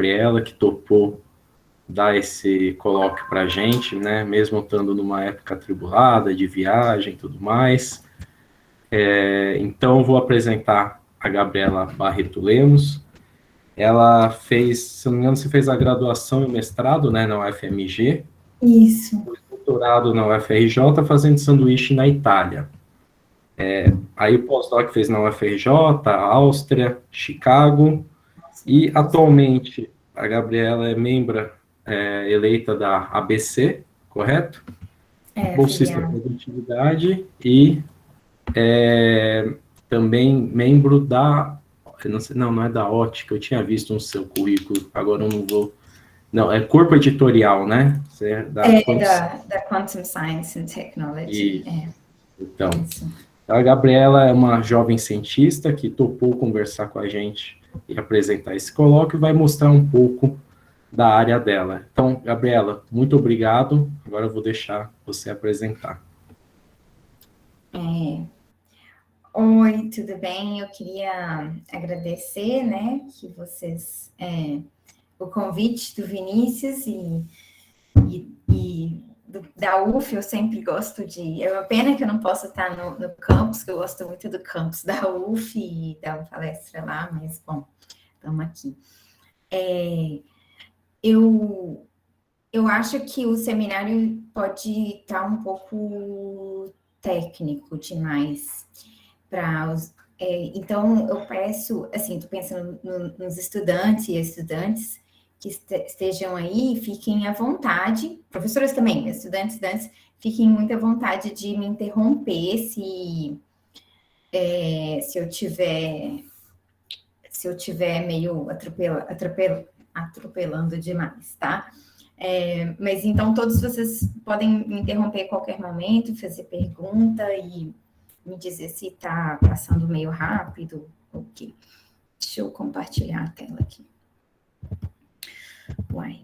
Gabriela, que topou dar esse colóquio para a gente, né? Mesmo estando numa época atribulada, de viagem e tudo mais. Então, vou apresentar a Gabriela Barreto Lemos. Ela fez, se não me engano, você fez a graduação e o mestrado, né, na UFMG. Isso. Doutorado na UFRJ, fazendo sanduíche na Itália. Aí o pós-doc fez na UFRJ, Áustria, Chicago, e atualmente a Gabriela é membro eleita da ABC, correto? Bolsista de produtividade e também membro da... Não é da Ótica, eu tinha visto no seu currículo, agora eu não vou... Não, é corpo editorial, né? Da Quantum Science and Technology. Então, a Gabriela é uma jovem cientista que topou conversar com a gente e apresentar esse colóquio e vai mostrar um pouco da área dela. Então, Gabriela, muito obrigado. Agora eu vou deixar você apresentar. Oi, tudo bem? Eu queria agradecer, né, que vocês... o convite do Vinícius da UF, eu sempre gosto de... É uma pena que eu não posso estar no campus, que eu gosto muito do campus da UF e dar uma palestra lá, mas, bom, estamos aqui. Eu acho que o seminário pode estar um pouco técnico demais para os... então, eu peço, assim, estou pensando nos estudantes e estudantes que estejam aí, fiquem à vontade, professores também, estudantes, fiquem muito à vontade de me interromper se eu tiver meio atropelando demais, tá? Mas então todos vocês podem me interromper a qualquer momento, fazer pergunta e me dizer se está passando meio rápido ou quê. Deixa eu compartilhar a tela aqui. Uai.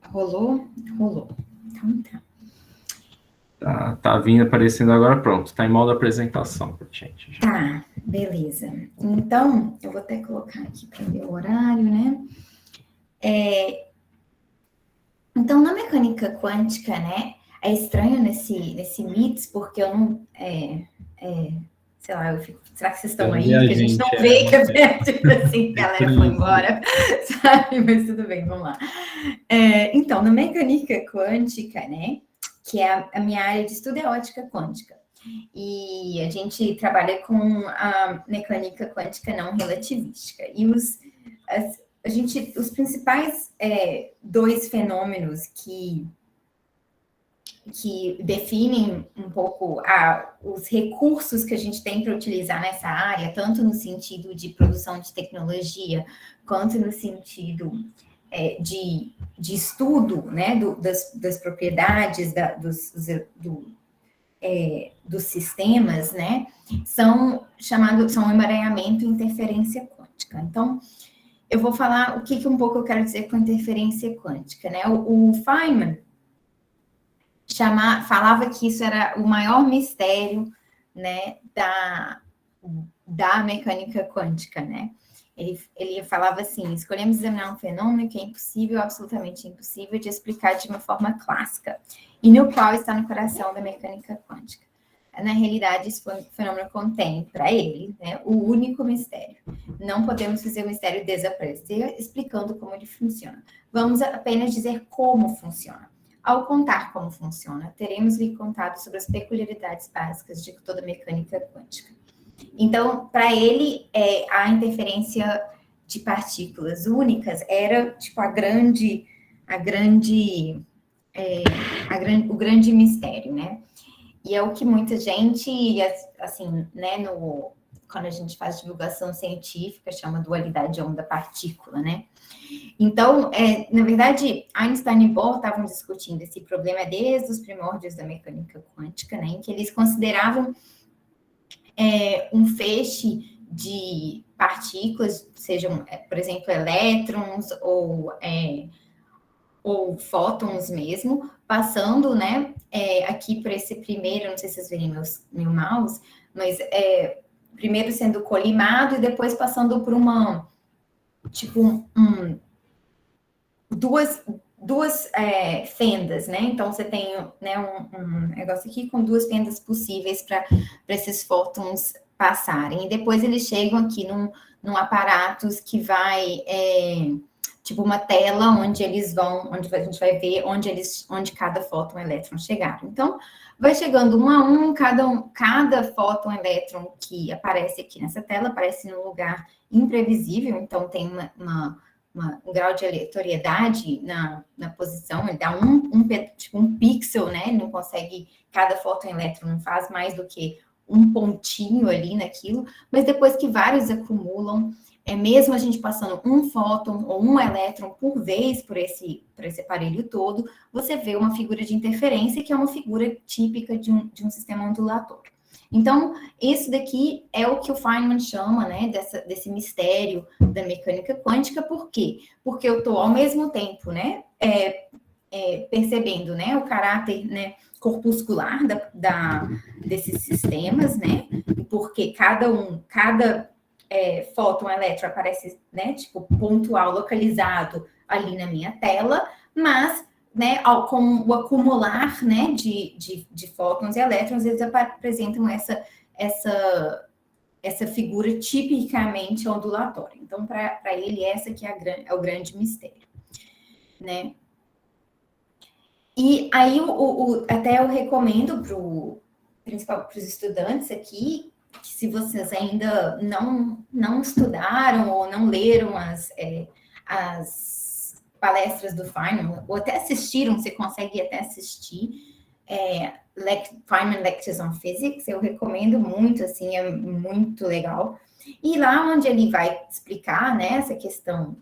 Rolou? Rolou. Então tá. Tá vindo, aparecendo agora, pronto. Tá em modo apresentação pra gente. Tá, beleza. Então, eu vou até colocar aqui para ver o horário, né? Então, na mecânica quântica, né? É estranho nesse MITS, porque eu não... sei lá, eu fico... Será que vocês estão aí? Que a gente não vê que tipo assim, a galera foi embora, sabe? Mas tudo bem, vamos lá. Então, na mecânica quântica, né? Que é a minha área de estudo é ótica quântica. E a gente trabalha com a mecânica quântica não relativística. E os principais dois fenômenos que definem um pouco os recursos que a gente tem para utilizar nessa área, tanto no sentido de produção de tecnologia, quanto no sentido de estudo, né, das propriedades dos sistemas, né, são emaranhamento e interferência quântica. Então, eu vou falar o que um pouco eu quero dizer com interferência quântica, né? O Feynman falava que isso era o maior mistério, né, da mecânica quântica, né? Ele falava assim: escolhemos examinar um fenômeno que é impossível, absolutamente impossível, de explicar de uma forma clássica, e no qual está no coração da mecânica quântica. Na realidade, esse fenômeno contém, para ele, né, o único mistério. Não podemos fazer o mistério desaparecer explicando como ele funciona. Vamos apenas dizer como funciona. Ao contar como funciona, teremos lhe contado sobre as peculiaridades básicas de toda a mecânica quântica. Então, para ele, a interferência de partículas únicas era tipo o grande mistério, né? E é o que muita gente, assim, né, quando a gente faz divulgação científica, chama dualidade onda-partícula, né? Então, na verdade, Einstein e Bohr estavam discutindo esse problema desde os primórdios da mecânica quântica, né, em que eles consideravam um feixe de partículas, sejam, por exemplo, elétrons ou fótons mesmo, passando, né, aqui por esse primeiro, não sei se vocês verem meu mouse, mas primeiro sendo colimado e depois passando por duas fendas, né? Então, você tem, né, um negócio aqui com duas fendas possíveis para esses fótons passarem. E depois eles chegam aqui num aparato que vai, tipo uma tela onde eles vão, onde a gente vai ver onde cada fóton e elétron chegaram. Então, vai chegando um a um, cada fóton e elétron que aparece aqui nessa tela aparece num lugar imprevisível, então tem um grau de aleatoriedade na posição, ele dá tipo um pixel, né? Ele não consegue, cada fóton e elétron não faz mais do que um pontinho ali naquilo, mas depois que vários acumulam, mesmo a gente passando um fóton ou um elétron por vez por esse aparelho todo, você vê uma figura de interferência que é uma figura típica de um sistema ondulatório. Então, isso daqui é o que o Feynman chama, né, desse mistério da mecânica quântica. Por quê? Porque eu estou, ao mesmo tempo, né, percebendo, né, o caráter, né, corpuscular desses sistemas, né, porque cada fóton elétron aparece, né, tipo, pontual, localizado ali na minha tela, mas, né, com o acumular, né, de fótons e elétrons, eles apresentam essa figura tipicamente ondulatória. Então, para ele, essa que é o grande mistério, né? E aí, até eu recomendo principalmente para os estudantes aqui, que se vocês ainda não estudaram ou não leram as palestras do Feynman, ou até assistiram, você consegue até assistir, Feynman Lectures on Physics, eu recomendo muito, assim, é muito legal. E lá onde ele vai explicar, né, essa questão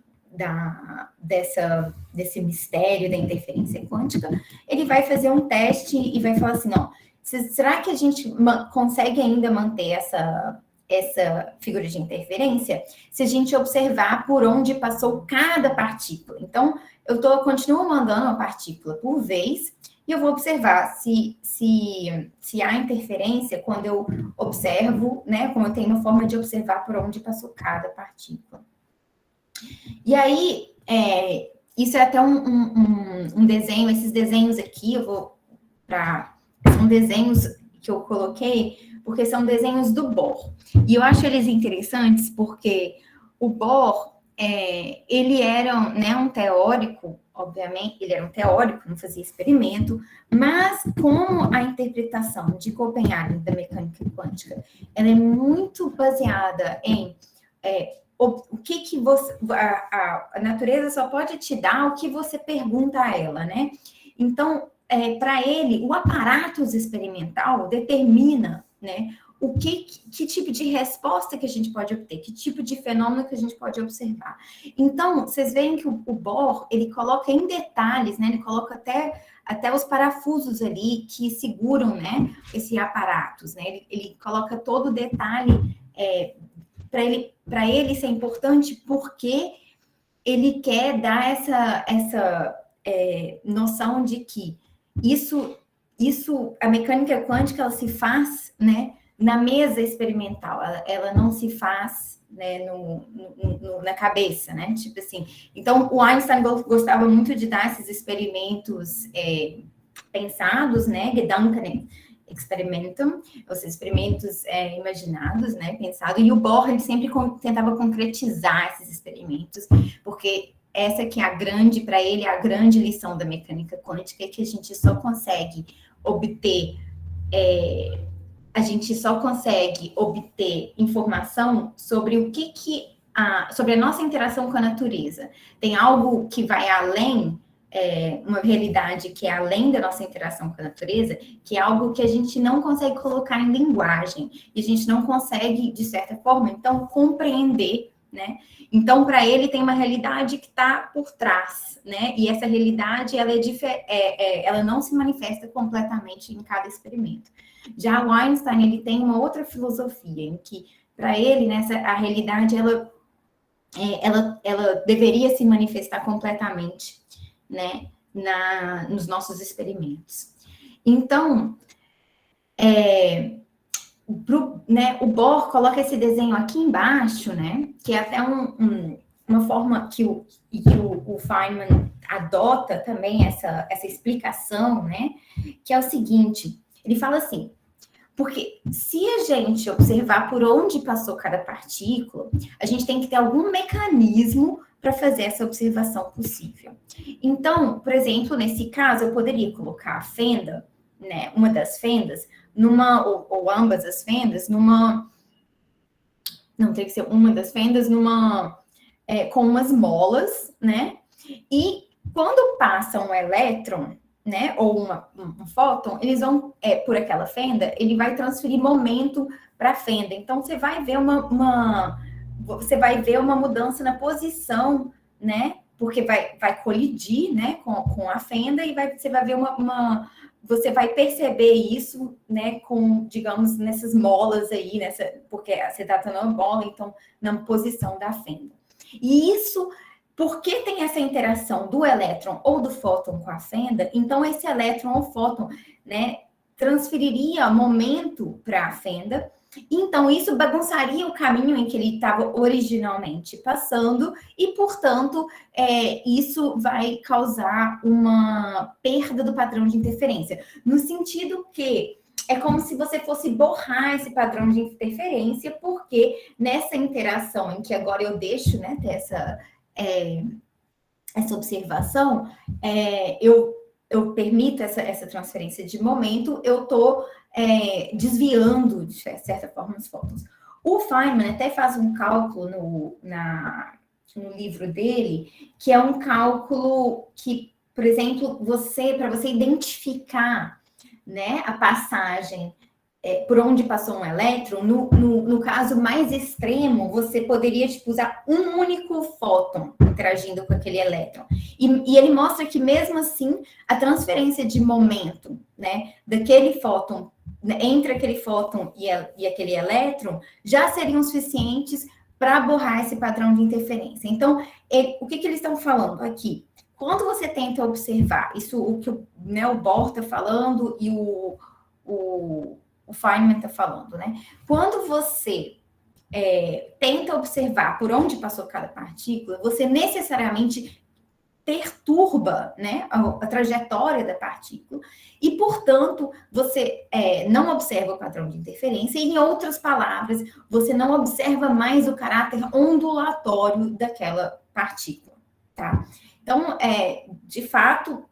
desse mistério da interferência quântica, ele vai fazer um teste e vai falar assim, ó, será que a gente consegue ainda manter essa figura de interferência se a gente observar por onde passou cada partícula? Então, eu continuo mandando uma partícula por vez e eu vou observar se há interferência quando eu observo, né, como eu tenho uma forma de observar por onde passou cada partícula. E aí, isso é até um desenho, esses desenhos aqui, são desenhos que eu coloquei, porque são desenhos do Bohr. E eu acho eles interessantes porque o Bohr, ele era, né, um teórico, obviamente, ele era um teórico, não fazia experimento, mas como a interpretação de Copenhague da mecânica quântica, ela é muito baseada em o que você... A natureza só pode te dar o que você pergunta a ela, né? Então, para ele, o aparato experimental determina, né, que tipo de resposta que a gente pode obter, que tipo de fenômeno que a gente pode observar. Então, vocês veem que o Bohr, ele coloca em detalhes, né, ele coloca até os parafusos ali que seguram, né, esses aparatos, né, ele coloca todo o detalhe, para ele isso é importante porque ele quer dar essa noção de que a mecânica quântica, ela se faz, né, na mesa experimental, ela não se faz, né, na cabeça, né, tipo assim. Então, o Einstein gostava muito de dar esses experimentos pensados, né, Gedanken experimentum, os experimentos imaginados, né, pensados, e o Bohr, ele sempre tentava concretizar esses experimentos, porque essa que é para ele, a grande lição da mecânica quântica, é que a gente só consegue obter informação sobre sobre a nossa interação com a natureza. Tem algo que vai além, uma realidade que é além da nossa interação com a natureza, que é algo que a gente não consegue colocar em linguagem, e a gente não consegue, de certa forma, então, compreender, né? Então, para ele, tem uma realidade que está por trás, né? E essa realidade, ela não se manifesta completamente em cada experimento. Já o Einstein, ele tem uma outra filosofia, em que, para ele, a realidade, ela deveria se manifestar completamente, né, nos nossos experimentos. Então, né, o Bohr coloca esse desenho aqui embaixo, né, que é até uma forma que o Feynman adota também essa explicação, né, que é o seguinte, ele fala assim, porque se a gente observar por onde passou cada partícula, a gente tem que ter algum mecanismo para fazer essa observação possível. Então, por exemplo, nesse caso, eu poderia colocar a fenda, né, uma das fendas, ou ambas as fendas, não tem que ser uma das fendas, com umas molas, né? E quando passa um elétron, né, ou um fóton, eles vão, por aquela fenda, ele vai transferir momento para a fenda. Então, você vai ver uma mudança na posição, né, porque vai colidir, né, com a fenda e você vai ver você vai perceber isso, né, digamos, nessas molas aí, porque você está tendo uma bola, então, na posição da fenda. E isso, porque tem essa interação do elétron ou do fóton com a fenda, então esse elétron ou fóton, né, transferiria momento para a fenda, então isso bagunçaria o caminho em que ele estava originalmente passando e, portanto, isso vai causar uma perda do padrão de interferência, no sentido que é como se você fosse borrar esse padrão de interferência, porque nessa interação em que agora eu deixo, né, ter essa observação, eu permito essa transferência de momento, eu estou desviando, de certa forma, os fótons. O Feynman até faz um cálculo no livro dele, que é um cálculo que, por exemplo, para você identificar, né, a passagem por onde passou um elétron, no caso mais extremo, você poderia usar um único fóton interagindo com aquele elétron. E ele mostra que, mesmo assim, a transferência de momento, né, daquele fóton, entre aquele fóton e aquele elétron, já seriam suficientes para borrar esse padrão de interferência. Então, o que eles estão falando aqui? Quando você tenta observar, isso o que o Bohr está falando e o Feynman está falando, né? Quando você tenta observar por onde passou cada partícula, você necessariamente perturba, né, a trajetória da partícula e, portanto, você não observa o padrão de interferência e, em outras palavras, você não observa mais o caráter ondulatório daquela partícula, tá? Então, de fato,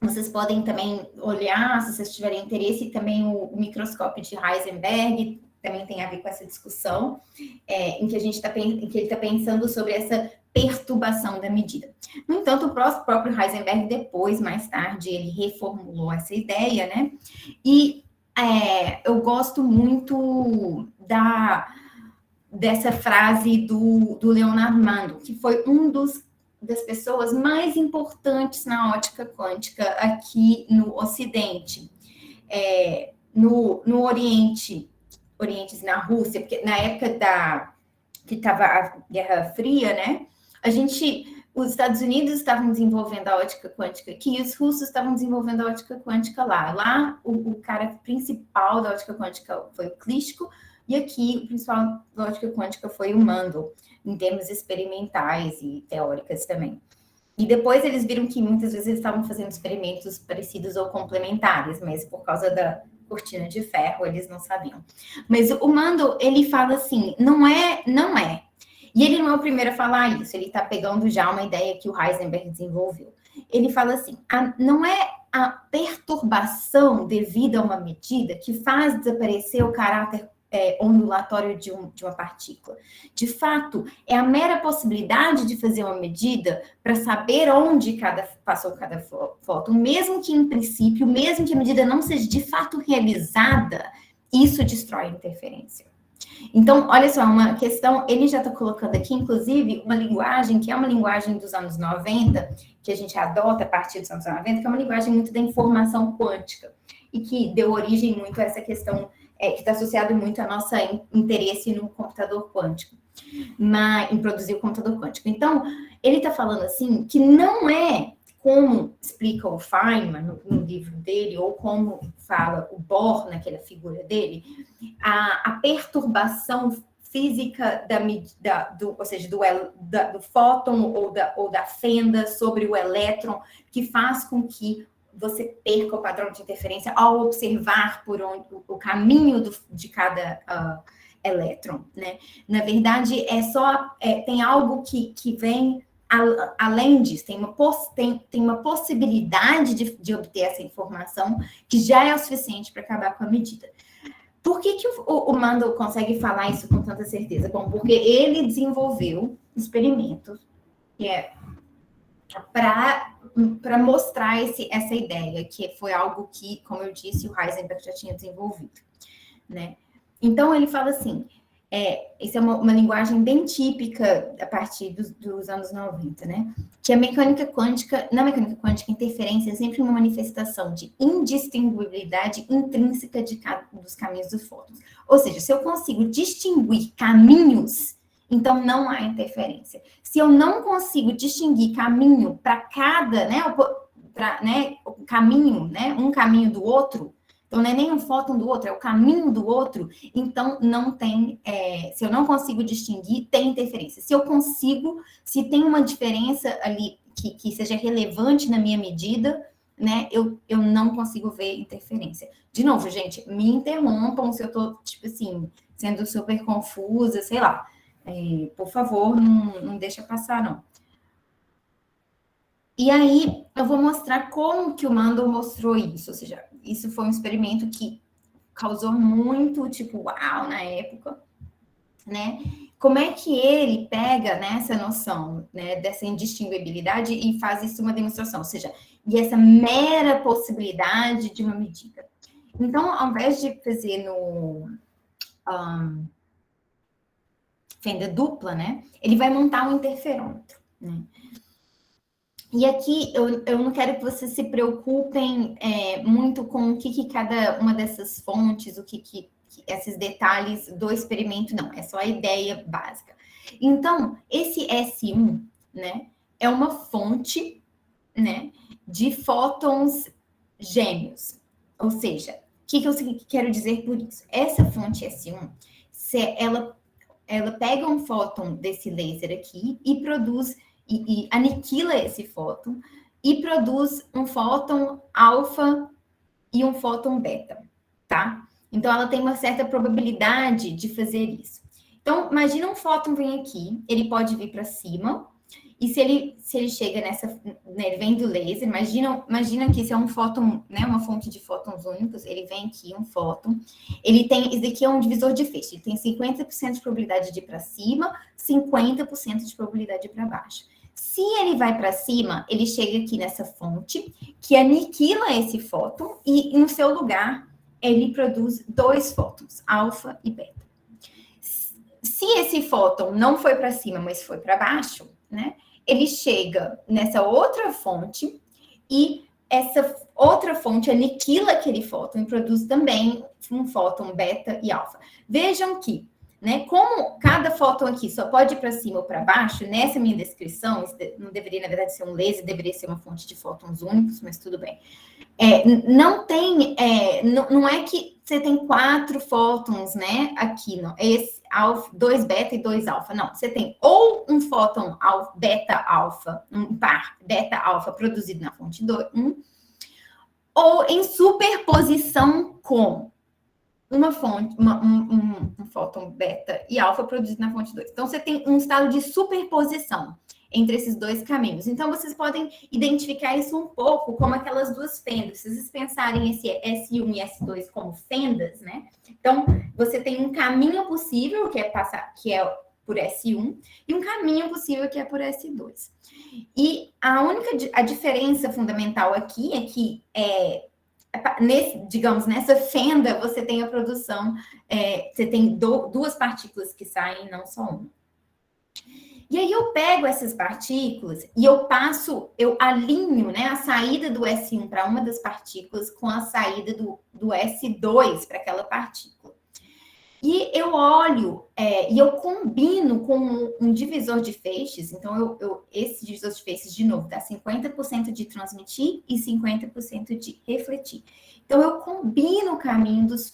vocês podem também olhar, se vocês tiverem interesse, também o microscópio de Heisenberg também tem a ver com essa discussão, em que ele está pensando sobre essa perturbação da medida. No entanto, o próprio Heisenberg, depois, mais tarde, ele reformulou essa ideia, né? E eu gosto muito dessa frase do Leonard Mandel, que foi das pessoas mais importantes na ótica quântica aqui no Ocidente. No Oriente, na Rússia, porque na época que estava a Guerra Fria, né? Os Estados Unidos estavam desenvolvendo a ótica quântica aqui e os russos estavam desenvolvendo a ótica quântica lá. Lá, o cara principal da ótica quântica foi o Klitschko, e aqui o principal da ótica quântica foi o Mandel, em termos experimentais e teóricas também. E depois eles viram que muitas vezes eles estavam fazendo experimentos parecidos ou complementares, mas por causa da cortina de ferro eles não sabiam. Mas o Mandel, ele fala assim, não é. E ele não é o primeiro a falar isso, ele está pegando já uma ideia que o Heisenberg desenvolveu. Ele fala assim, não é a perturbação devida a uma medida que faz desaparecer o caráter ondulatório de uma partícula. De fato, é a mera possibilidade de fazer uma medida para saber onde passou cada fóton, mesmo que em princípio, mesmo que a medida não seja de fato realizada, isso destrói a interferência. Então, olha só, uma questão, ele já está colocando aqui, inclusive, uma linguagem que é uma linguagem dos anos 90, que a gente adota a partir dos anos 90, que é uma linguagem muito da informação quântica, e que deu origem muito a essa questão que está associado muito ao nosso interesse no computador quântico, em produzir o computador quântico. Então, ele está falando assim, que não é como explica o Feynman no livro dele, ou como fala o Bohr naquela figura dele, a perturbação física ou seja, do fóton ou da fenda sobre o elétron, que faz com que você perca o padrão de interferência ao observar por onde o caminho de cada elétron, né? Na verdade, tem algo que vem além disso, tem uma possibilidade de obter essa informação que já é o suficiente para acabar com a medida. Por que o Mandel consegue falar isso com tanta certeza? Bom, porque ele desenvolveu experimentos que para mostrar essa ideia, que foi algo que, como eu disse, o Heisenberg já tinha desenvolvido, né? Então, ele fala assim, isso é uma linguagem bem típica a partir dos anos 90, né? Que na mecânica quântica, interferência é sempre uma manifestação de indistinguibilidade intrínseca dos caminhos dos fótons. Ou seja, se eu consigo distinguir caminhos, então não há interferência. Se eu não consigo distinguir caminho para cada, o caminho, né, um caminho do outro, então não é nem um fóton do outro, é o caminho do outro, então não tem, se eu não consigo distinguir, tem interferência. Se tem uma diferença ali que seja relevante na minha medida, né, eu não consigo ver interferência. De novo, gente, me interrompam se eu estou, tipo assim, sendo super confusa, sei lá. Por favor, não deixa passar, não. E aí, eu vou mostrar como que o Mandel mostrou isso. Ou seja, isso foi um experimento que causou muito, tipo, uau, na época, né? Como é que ele pega, né, essa noção, né, dessa indistinguibilidade e faz isso uma demonstração? Ou seja, e essa mera possibilidade de uma medida. Então, ao invés de fazer no... fenda dupla, né? Ele vai montar um interferômetro, né? E aqui eu não quero que vocês se preocupem muito com o que cada uma dessas fontes, esses detalhes do experimento, não. É só a ideia básica. Então, esse S1, né, é uma fonte, né, de fótons gêmeos. Ou seja, o que eu quero dizer por isso? Essa fonte S1, ela pega um fóton desse laser aqui e produz, e aniquila esse fóton e produz um fóton alfa e um fóton beta, tá? Então, ela tem uma certa probabilidade de fazer isso. Então, imagina um fóton vem aqui, ele pode vir para cima, e se ele chega né, ele vem do laser, imagina que isso é um fóton, né, uma fonte de fótons únicos, ele vem aqui, um fóton, isso daqui é um divisor de feixe, ele tem 50% de probabilidade de ir para cima, 50% de probabilidade de ir para baixo. Se ele vai para cima, ele chega aqui nessa fonte, que aniquila esse fóton, e no seu lugar, ele produz 2 fótons, alfa e beta. Se esse fóton não foi para cima, mas foi para baixo, né? Ele chega nessa outra fonte e essa outra fonte aniquila aquele fóton e produz também um fóton beta e alfa. Vejam que, né, como cada fóton aqui só pode ir para cima ou para baixo, nessa minha descrição, isso não deveria, na verdade, ser um laser, deveria ser uma fonte de fótons únicos, mas tudo bem. Não é que você tem 4 fótons, né, aqui, não, esse alfa, 2 beta e 2 alfa, não, você tem ou um fóton beta-alfa, um par beta-alfa produzido na fonte 1, ou em superposição com uma fonte, um fóton beta e alfa produzido na fonte 2. Então, você tem um estado de superposição entre esses dois caminhos. Então, vocês podem identificar isso um pouco como aquelas duas fendas. Se vocês pensarem esse S1 e S2 como fendas, né? Então, você tem um caminho possível, que é por S1, e um caminho possível, que é por S2. E a diferença fundamental aqui é que nessa fenda, você tem a produção, você tem 2 partículas que saem, não só uma. E aí eu pego essas partículas e eu alinho, né, a saída do S1 para uma das partículas com a saída do S2 para aquela partícula. E eu olho e eu combino com um divisor de feixes. Então, esse divisor de feixes, de novo, dá 50% de transmitir e 50% de refletir. Então, eu combino o caminho dos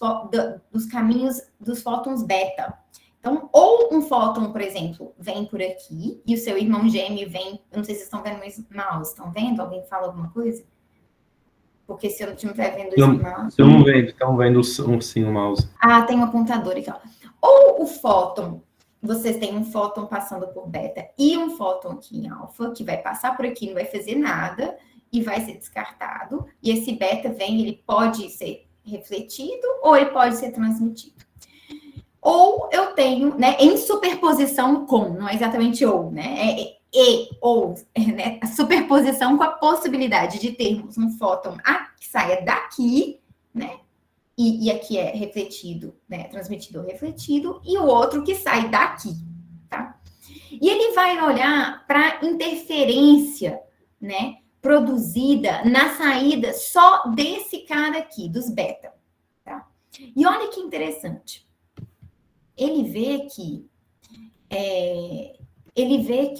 caminhos dos fótons beta. Então, ou um fóton, por exemplo, vem por aqui e o seu irmão gêmeo vem... Eu não sei se vocês estão vendo meu mouse. Estão vendo? Alguém fala alguma coisa? Porque se eu não estiver vendo isso, mouse... Estão vendo sim o mouse. Ah, tem um apontador aqui, ó. Ou o fóton, vocês têm um fóton passando por beta e um fóton aqui em alfa, que vai passar por aqui, não vai fazer nada e vai ser descartado. E esse beta vem, ele pode ser refletido ou ele pode ser transmitido. Ou eu tenho, né, em superposição com, não é exatamente ou, né? Ou, né? A superposição com a possibilidade de termos um fóton que saia daqui, né? E aqui é refletido, né? Transmitido ou refletido, e o outro que sai daqui, tá? E ele vai olhar para a interferência, né? Produzida na saída só desse cara aqui, dos beta, tá? E olha que interessante. Ele vê que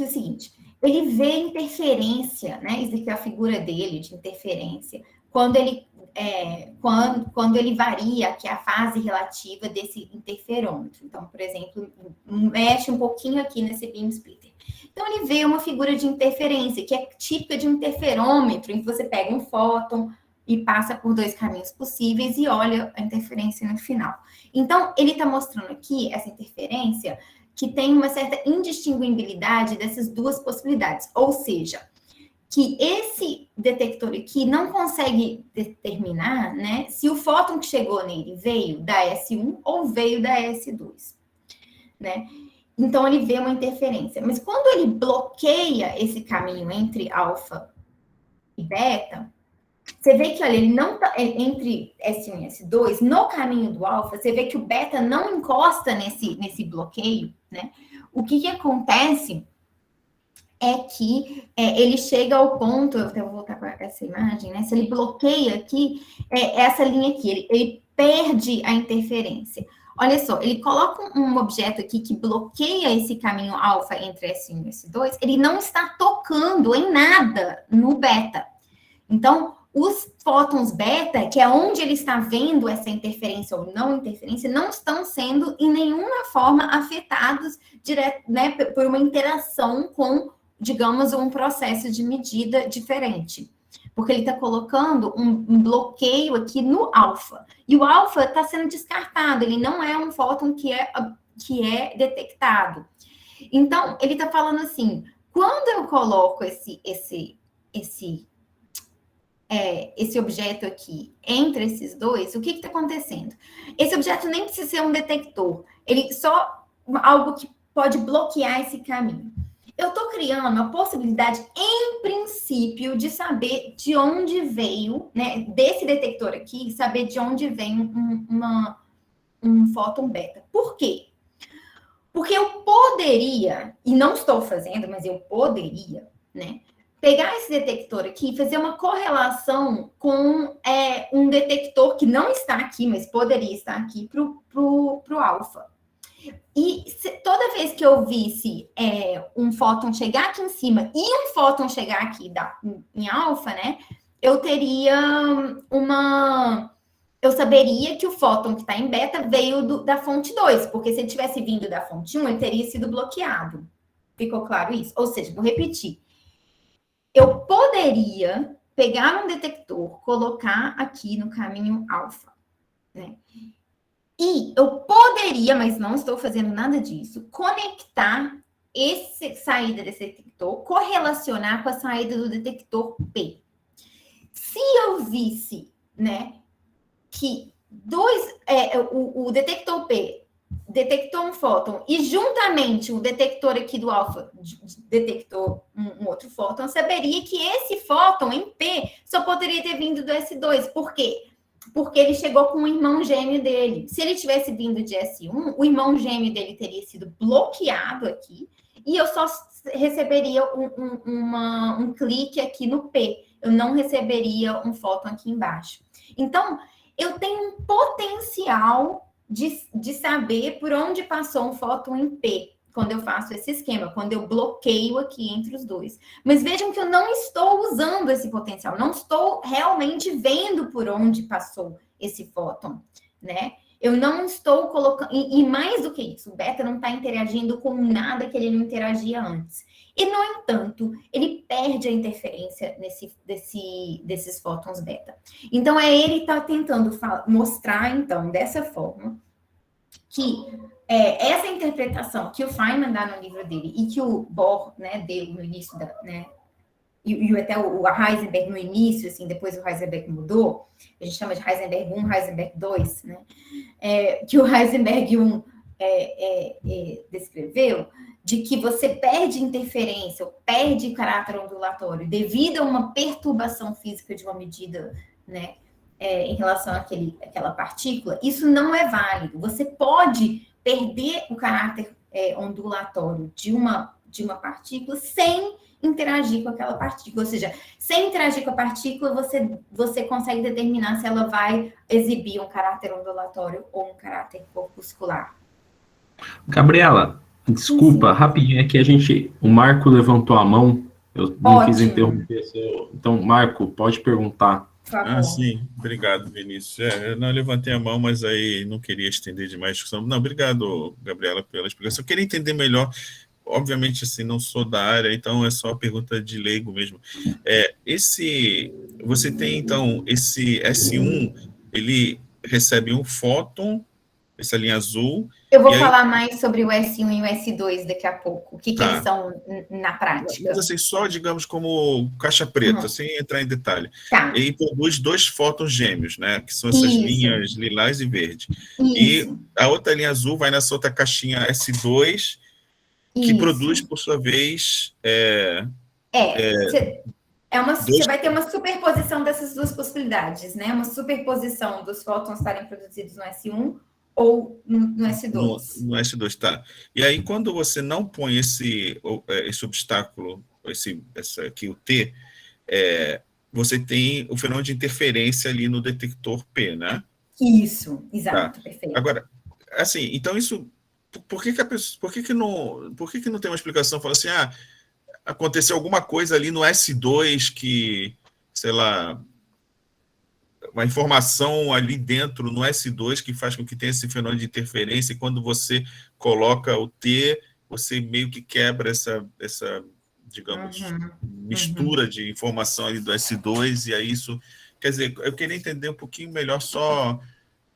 o seguinte, ele vê interferência, né? Isso aqui é a figura dele de interferência, quando ele varia, que é a fase relativa desse interferômetro. Então, por exemplo, mexe um pouquinho aqui nesse beam splitter. Então, ele vê uma figura de interferência, que é típica de um interferômetro, em que você pega um fóton e passa por dois caminhos possíveis e olha a interferência no final. Então, ele está mostrando aqui essa interferência que tem uma certa indistinguibilidade dessas duas possibilidades. Ou seja, que esse detector aqui não consegue determinar, né, se o fóton que chegou nele veio da S1 ou veio da S2, né? Então, ele vê uma interferência. Mas quando ele bloqueia esse caminho entre alfa e beta, você vê que, olha, ele não tá entre S1 e S2, no caminho do alfa, você vê que o beta não encosta nesse bloqueio, né? O que acontece é que ele chega ao ponto, eu até vou voltar para essa imagem, né? Se ele bloqueia aqui, essa linha aqui, ele perde a interferência. Olha só, ele coloca um objeto aqui que bloqueia esse caminho alfa entre S1 e S2, ele não está tocando em nada no beta. Então, os fótons beta, que é onde ele está vendo essa interferência ou não interferência, não estão sendo em nenhuma forma afetados né, por uma interação com, digamos, um processo de medida diferente. Porque ele está colocando um bloqueio aqui no alfa. E o alfa está sendo descartado, ele não é um fóton que é detectado. Então, ele está falando assim, quando eu coloco esse objeto aqui entre esses dois, o que está acontecendo? Esse objeto nem precisa ser um detector, ele só algo que pode bloquear esse caminho. Eu estou criando a possibilidade, em princípio, de saber de onde veio, né, desse detector aqui, saber de onde vem um fóton beta. Por quê? Porque eu poderia, e não estou fazendo, mas eu poderia, né, pegar esse detector aqui e fazer uma correlação com um detector que não está aqui, mas poderia estar aqui para o alfa. E toda vez que eu visse um fóton chegar aqui em cima e um fóton chegar aqui em alfa, né, eu teria eu saberia que o fóton que está em beta veio da fonte 2, porque se ele tivesse vindo da fonte 1, ele teria sido bloqueado. Ficou claro isso? Ou seja, vou repetir. Eu poderia pegar um detector, colocar aqui no caminho alfa, né? E eu poderia, mas não estou fazendo nada disso, conectar essa saída desse detector, correlacionar com a saída do detector P. Se eu visse, né, que o detector P detectou um fóton e juntamente o detector aqui do alfa detectou um outro fóton, eu saberia que esse fóton em P só poderia ter vindo do S2. Por quê? Porque ele chegou com o irmão gêmeo dele. Se ele tivesse vindo de S1, o irmão gêmeo dele teria sido bloqueado aqui e eu só receberia um clique aqui no P. Eu não receberia um fóton aqui embaixo. Então, eu tenho um potencial de saber por onde passou um fóton em P, quando eu faço esse esquema, quando eu bloqueio aqui entre os dois. Mas vejam que eu não estou usando esse potencial, não estou realmente vendo por onde passou esse fóton, né? Eu não estou colocando... E mais do que isso, o beta não está interagindo com nada que ele não interagia antes. E, no entanto, ele perde a interferência desses fótons beta. Então, ele está tentando mostrar, então, dessa forma, que essa interpretação que o Feynman dá no livro dele e que o Bohr, né, deu no início e até o Heisenberg no início, assim, depois o Heisenberg mudou, a gente chama de Heisenberg 1, Heisenberg 2, né? Que o Heisenberg 1 descreveu, de que você perde interferência, ou perde caráter ondulatório devido a uma perturbação física de uma medida, né, em relação àquela partícula, isso não é válido. Você pode perder o caráter ondulatório de uma partícula sem interagir com aquela partícula, ou seja, sem interagir com a partícula, você consegue determinar se ela vai exibir um caráter ondulatório ou um caráter corpuscular. Gabriela, desculpa, sim. Rapidinho, o Marco levantou a mão, eu não quis interromper. Então, Marco, pode perguntar. Sim, obrigado, Vinícius. Eu não levantei a mão, mas aí não queria estender demais a discussão. Não, obrigado, Gabriela, pela explicação. Eu queria entender melhor. Obviamente, assim, não sou da área, então é só uma pergunta de leigo mesmo. Você tem, então, esse S1, ele recebe um fóton, essa linha azul. Eu vou falar mais sobre o S1 e o S2 daqui a pouco, o que eles são na prática. Mas assim, só, digamos, como caixa preta, sem entrar em detalhe. Tá. Ele produz 2 fótons gêmeos, né? Que são essas linhas lilás e verde. Isso. E a outra linha azul vai nessa outra caixinha S2, que produz, por sua vez... Você vai ter uma superposição dessas duas possibilidades, né? Uma superposição dos fótons estarem produzidos no S1 ou no S2. No S2, tá. E aí, quando você não põe esse obstáculo, aqui, o T, você tem o fenômeno de interferência ali no detector P, né? Isso, exato, perfeito. Agora, assim, então isso... Por que não tem uma explicação? Fala assim, aconteceu alguma coisa ali no S2 que, sei lá, uma informação ali dentro no S2 que faz com que tenha esse fenômeno de interferência, e quando você coloca o T, você meio que quebra essa digamos, mistura de informação ali do S2, e aí isso... Quer dizer, eu queria entender um pouquinho melhor só...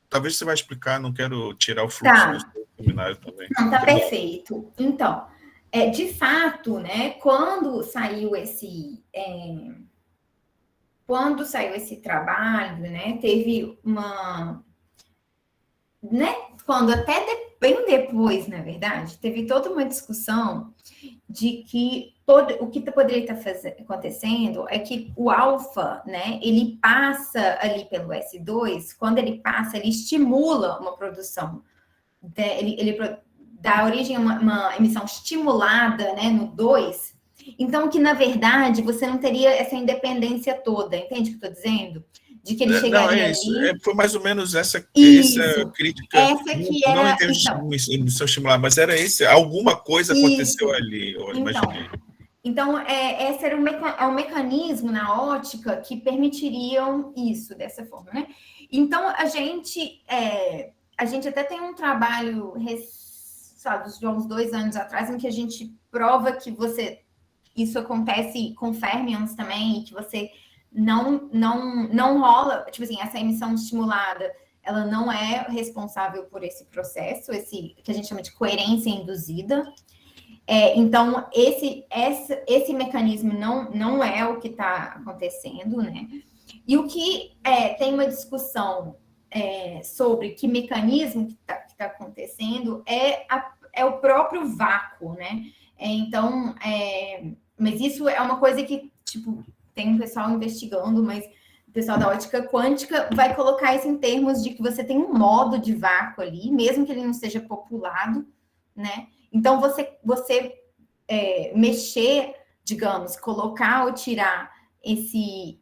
Talvez você vai explicar, não quero tirar o fluxo do seu seminário também. Não, tá perfeito. Então, de fato, né, quando saiu esse trabalho, né, teve uma... Né, quando até bem depois, na verdade, teve toda uma discussão de que o que poderia estar acontecendo é que o alfa, né, ele passa ali pelo S2, quando ele passa, ele estimula uma produção, ele dá origem a uma emissão estimulada, né, no 2, então que, na verdade, você não teria essa independência toda, entende o que eu estou dizendo? De que ele chegaria ali... Foi mais ou menos essa crítica. Essa que era... Não em termos de emissão estimulada, mas era alguma coisa aconteceu ali, eu imaginei. Então, esse era um mecanismo na óptica que permitiriam isso dessa forma, né? Então, a gente até tem um trabalho, sabe, de uns 2 anos atrás, em que a gente prova que isso acontece com fermions também, e que você não rola, tipo assim, essa emissão estimulada, ela não é responsável por esse processo, que a gente chama de coerência induzida. Então, esse mecanismo não é o que está acontecendo, né? E o que tem uma discussão sobre que mecanismo que está acontecendo é o próprio vácuo, né? Então, mas isso é uma coisa que, tipo, tem um pessoal investigando, mas o pessoal da ótica quântica vai colocar isso em termos de que você tem um modo de vácuo ali, mesmo que ele não seja populado, né? Então, você mexer, digamos, colocar ou tirar esse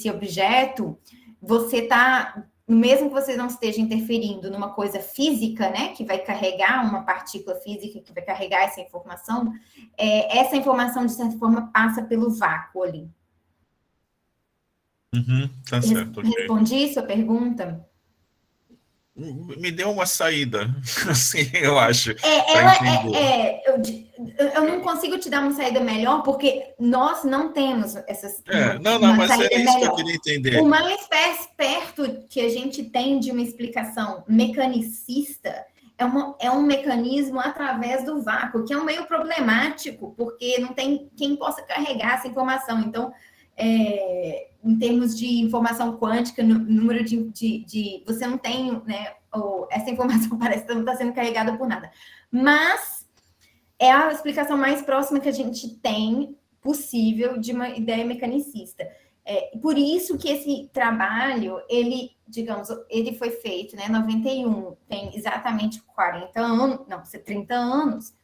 objeto, você está mesmo que você não esteja interferindo numa coisa física, né, que vai carregar uma partícula física, que vai carregar essa informação, de certa forma, passa pelo vácuo ali. Tá certo, ok. Respondi sua pergunta? Me deu uma saída, assim, eu acho, para entender. Eu não consigo te dar uma saída melhor, porque nós não temos Não, uma mas saída é isso que eu melhor. queria entender. O mais perto que a gente tem de uma explicação mecanicista é um mecanismo através do vácuo, que é um meio problemático, porque não tem quem possa carregar essa informação. Então, em termos de informação quântica, número de você não tem, né, essa informação parece que não está sendo carregada por nada. Mas é a explicação mais próxima que a gente tem possível de uma ideia mecanicista. Por isso que esse trabalho, ele foi feito, né, em 91, tem exatamente 40 anos, não, 30 anos,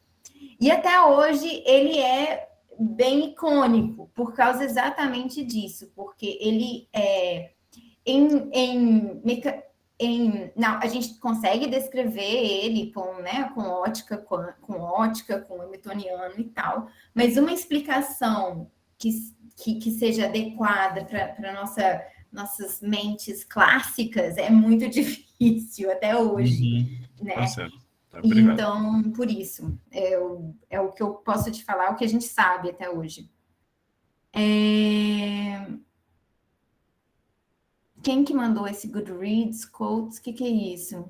e até hoje ele é bem icônico, por causa exatamente disso, porque ele a gente consegue descrever ele com ótica, com hamiltoniano e tal, mas uma explicação que seja adequada para nossas mentes clássicas é muito difícil até hoje, né? Tá certo. Tá, obrigado. Então, por isso, é o que eu posso te falar, o que a gente sabe até hoje. Quem que mandou esse Goodreads, quotes, o que é isso?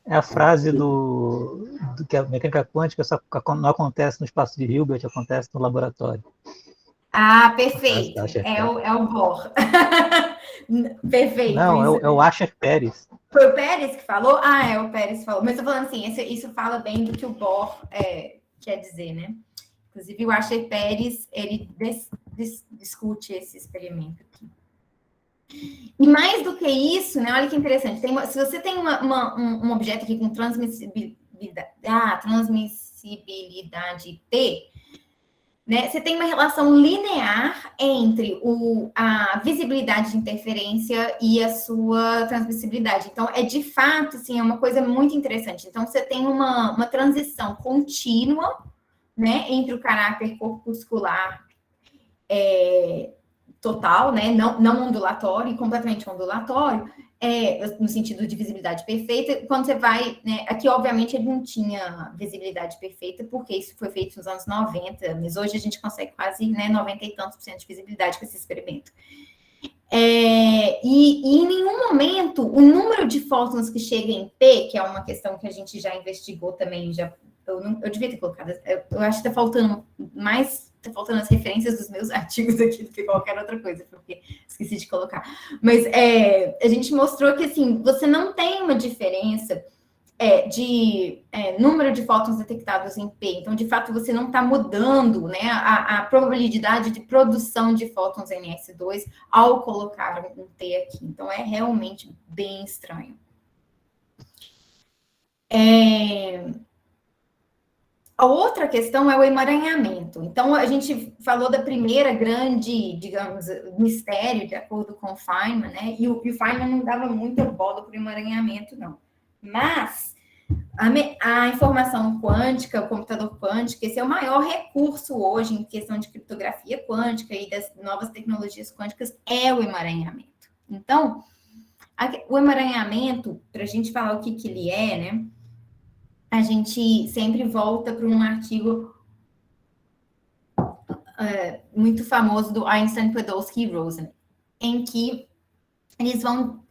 É a frase do que a mecânica quântica só não acontece no espaço de Hilbert, acontece no laboratório. Ah, perfeito. É o Bohr. Perfeito. Não, é o Asher Pérez. Foi o Pérez que falou? Ah, é o Pérez que falou. Mas eu tô falando assim, isso fala bem do que o Bohr quer dizer, né? Inclusive, o Asher Pérez, ele discute esse experimento aqui. E mais do que isso, né? Olha que interessante. Se você tem um objeto aqui com transmissibilidade T, né, você tem uma relação linear entre a visibilidade de interferência e a sua transmissibilidade. Então, de fato, assim, é uma coisa muito interessante. Então, você tem uma transição contínua, né, entre o caráter corpuscular total, né, não ondulatório e completamente ondulatório, no sentido de visibilidade perfeita. Quando você vai, né, aqui obviamente ele não tinha visibilidade perfeita, porque isso foi feito nos anos 90, mas hoje a gente consegue quase, né, 90 e tantos % de visibilidade com esse experimento. E em nenhum momento o número de fótons que chega em P, que é uma questão que a gente já investigou também, eu devia ter colocado, eu acho que está faltando as referências dos meus artigos aqui do que qualquer outra coisa, porque esqueci de colocar. Mas a gente mostrou que, assim, você não tem uma diferença de número de fótons detectados em P. Então, de fato, você não está mudando, né, a probabilidade de produção de fótons em S2 ao colocar um T aqui. Então, é realmente bem estranho. A outra questão é o emaranhamento. Então, a gente falou da primeira grande, digamos, mistério, de acordo com o Feynman, né? E o Feynman não dava muita bola para o emaranhamento, não. Mas a informação quântica, o computador quântico, esse é o maior recurso hoje em questão de criptografia quântica e das novas tecnologias quânticas, é o emaranhamento. Então, o emaranhamento, para a gente falar o que ele é, né? A gente sempre volta para um artigo muito famoso do Einstein, Podolsky e Rosen, em que eles vão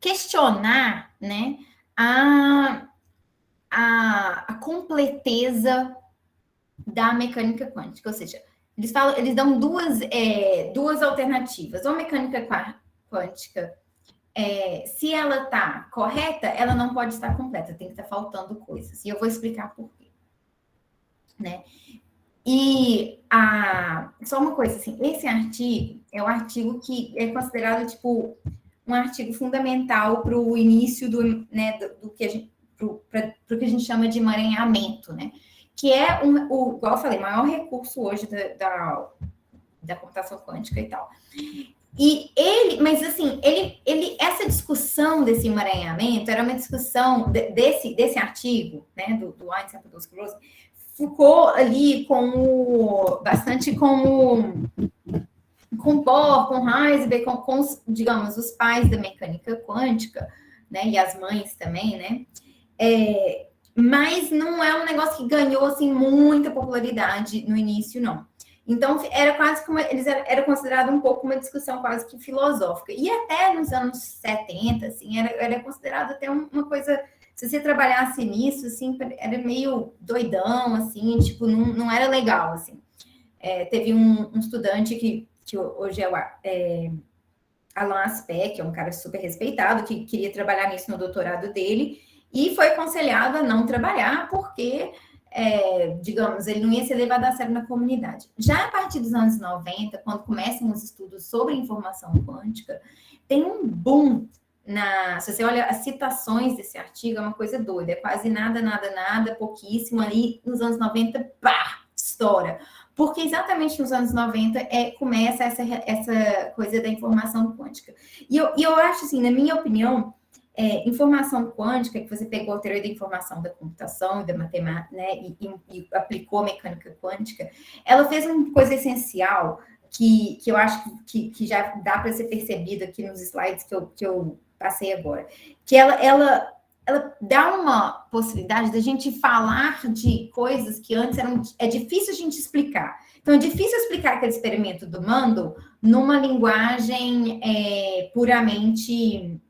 questionar, né, a completeza da mecânica quântica. Ou seja, eles dão duas alternativas. Ou mecânica quântica, se ela está correta, ela não pode estar completa, tem que estar faltando coisas. E eu vou explicar por quê. Né? E só uma coisa, assim, esse artigo é um artigo que é considerado, tipo, um artigo fundamental para o início do que a gente, para o que a gente chama de emaranhamento, né? Que é igual eu falei, o maior recurso hoje da computação quântica e tal. Mas assim, essa discussão desse emaranhamento era uma discussão desse artigo, né, do Einstein Podolsky-Rosen, ficou ali bastante com Bohr, com Heisenberg, com digamos, os pais da mecânica quântica, né, e as mães também, né, mas não é um negócio que ganhou, assim, muita popularidade no início, não. Então, era quase como era considerado um pouco uma discussão quase que filosófica. E até nos anos 70, assim, era considerado até uma coisa, se você trabalhasse nisso, assim, era meio doidão, assim, tipo, não era legal, assim. Teve um estudante que hoje é Alan Aspect, que é um cara super respeitado, que queria trabalhar nisso no doutorado dele, e foi aconselhado a não trabalhar, porque, digamos, ele não ia ser levado a sério na comunidade. Já a partir dos anos 90, quando começam os estudos sobre informação quântica, tem um boom se você olha as citações desse artigo, é uma coisa doida, é quase nada, pouquíssimo, ali nos anos 90, pá, estoura. Porque exatamente nos anos 90 começa essa coisa da informação quântica. E eu acho, assim, na minha opinião, informação quântica, que você pegou a teoria da informação da computação e da matemática, né, e aplicou a mecânica quântica, ela fez uma coisa essencial que eu acho que já dá para ser percebido aqui nos slides que eu passei agora, que ela dá uma possibilidade da gente falar de coisas que antes é difícil a gente explicar. Então, é difícil explicar aquele experimento do Mendel numa linguagem puramente,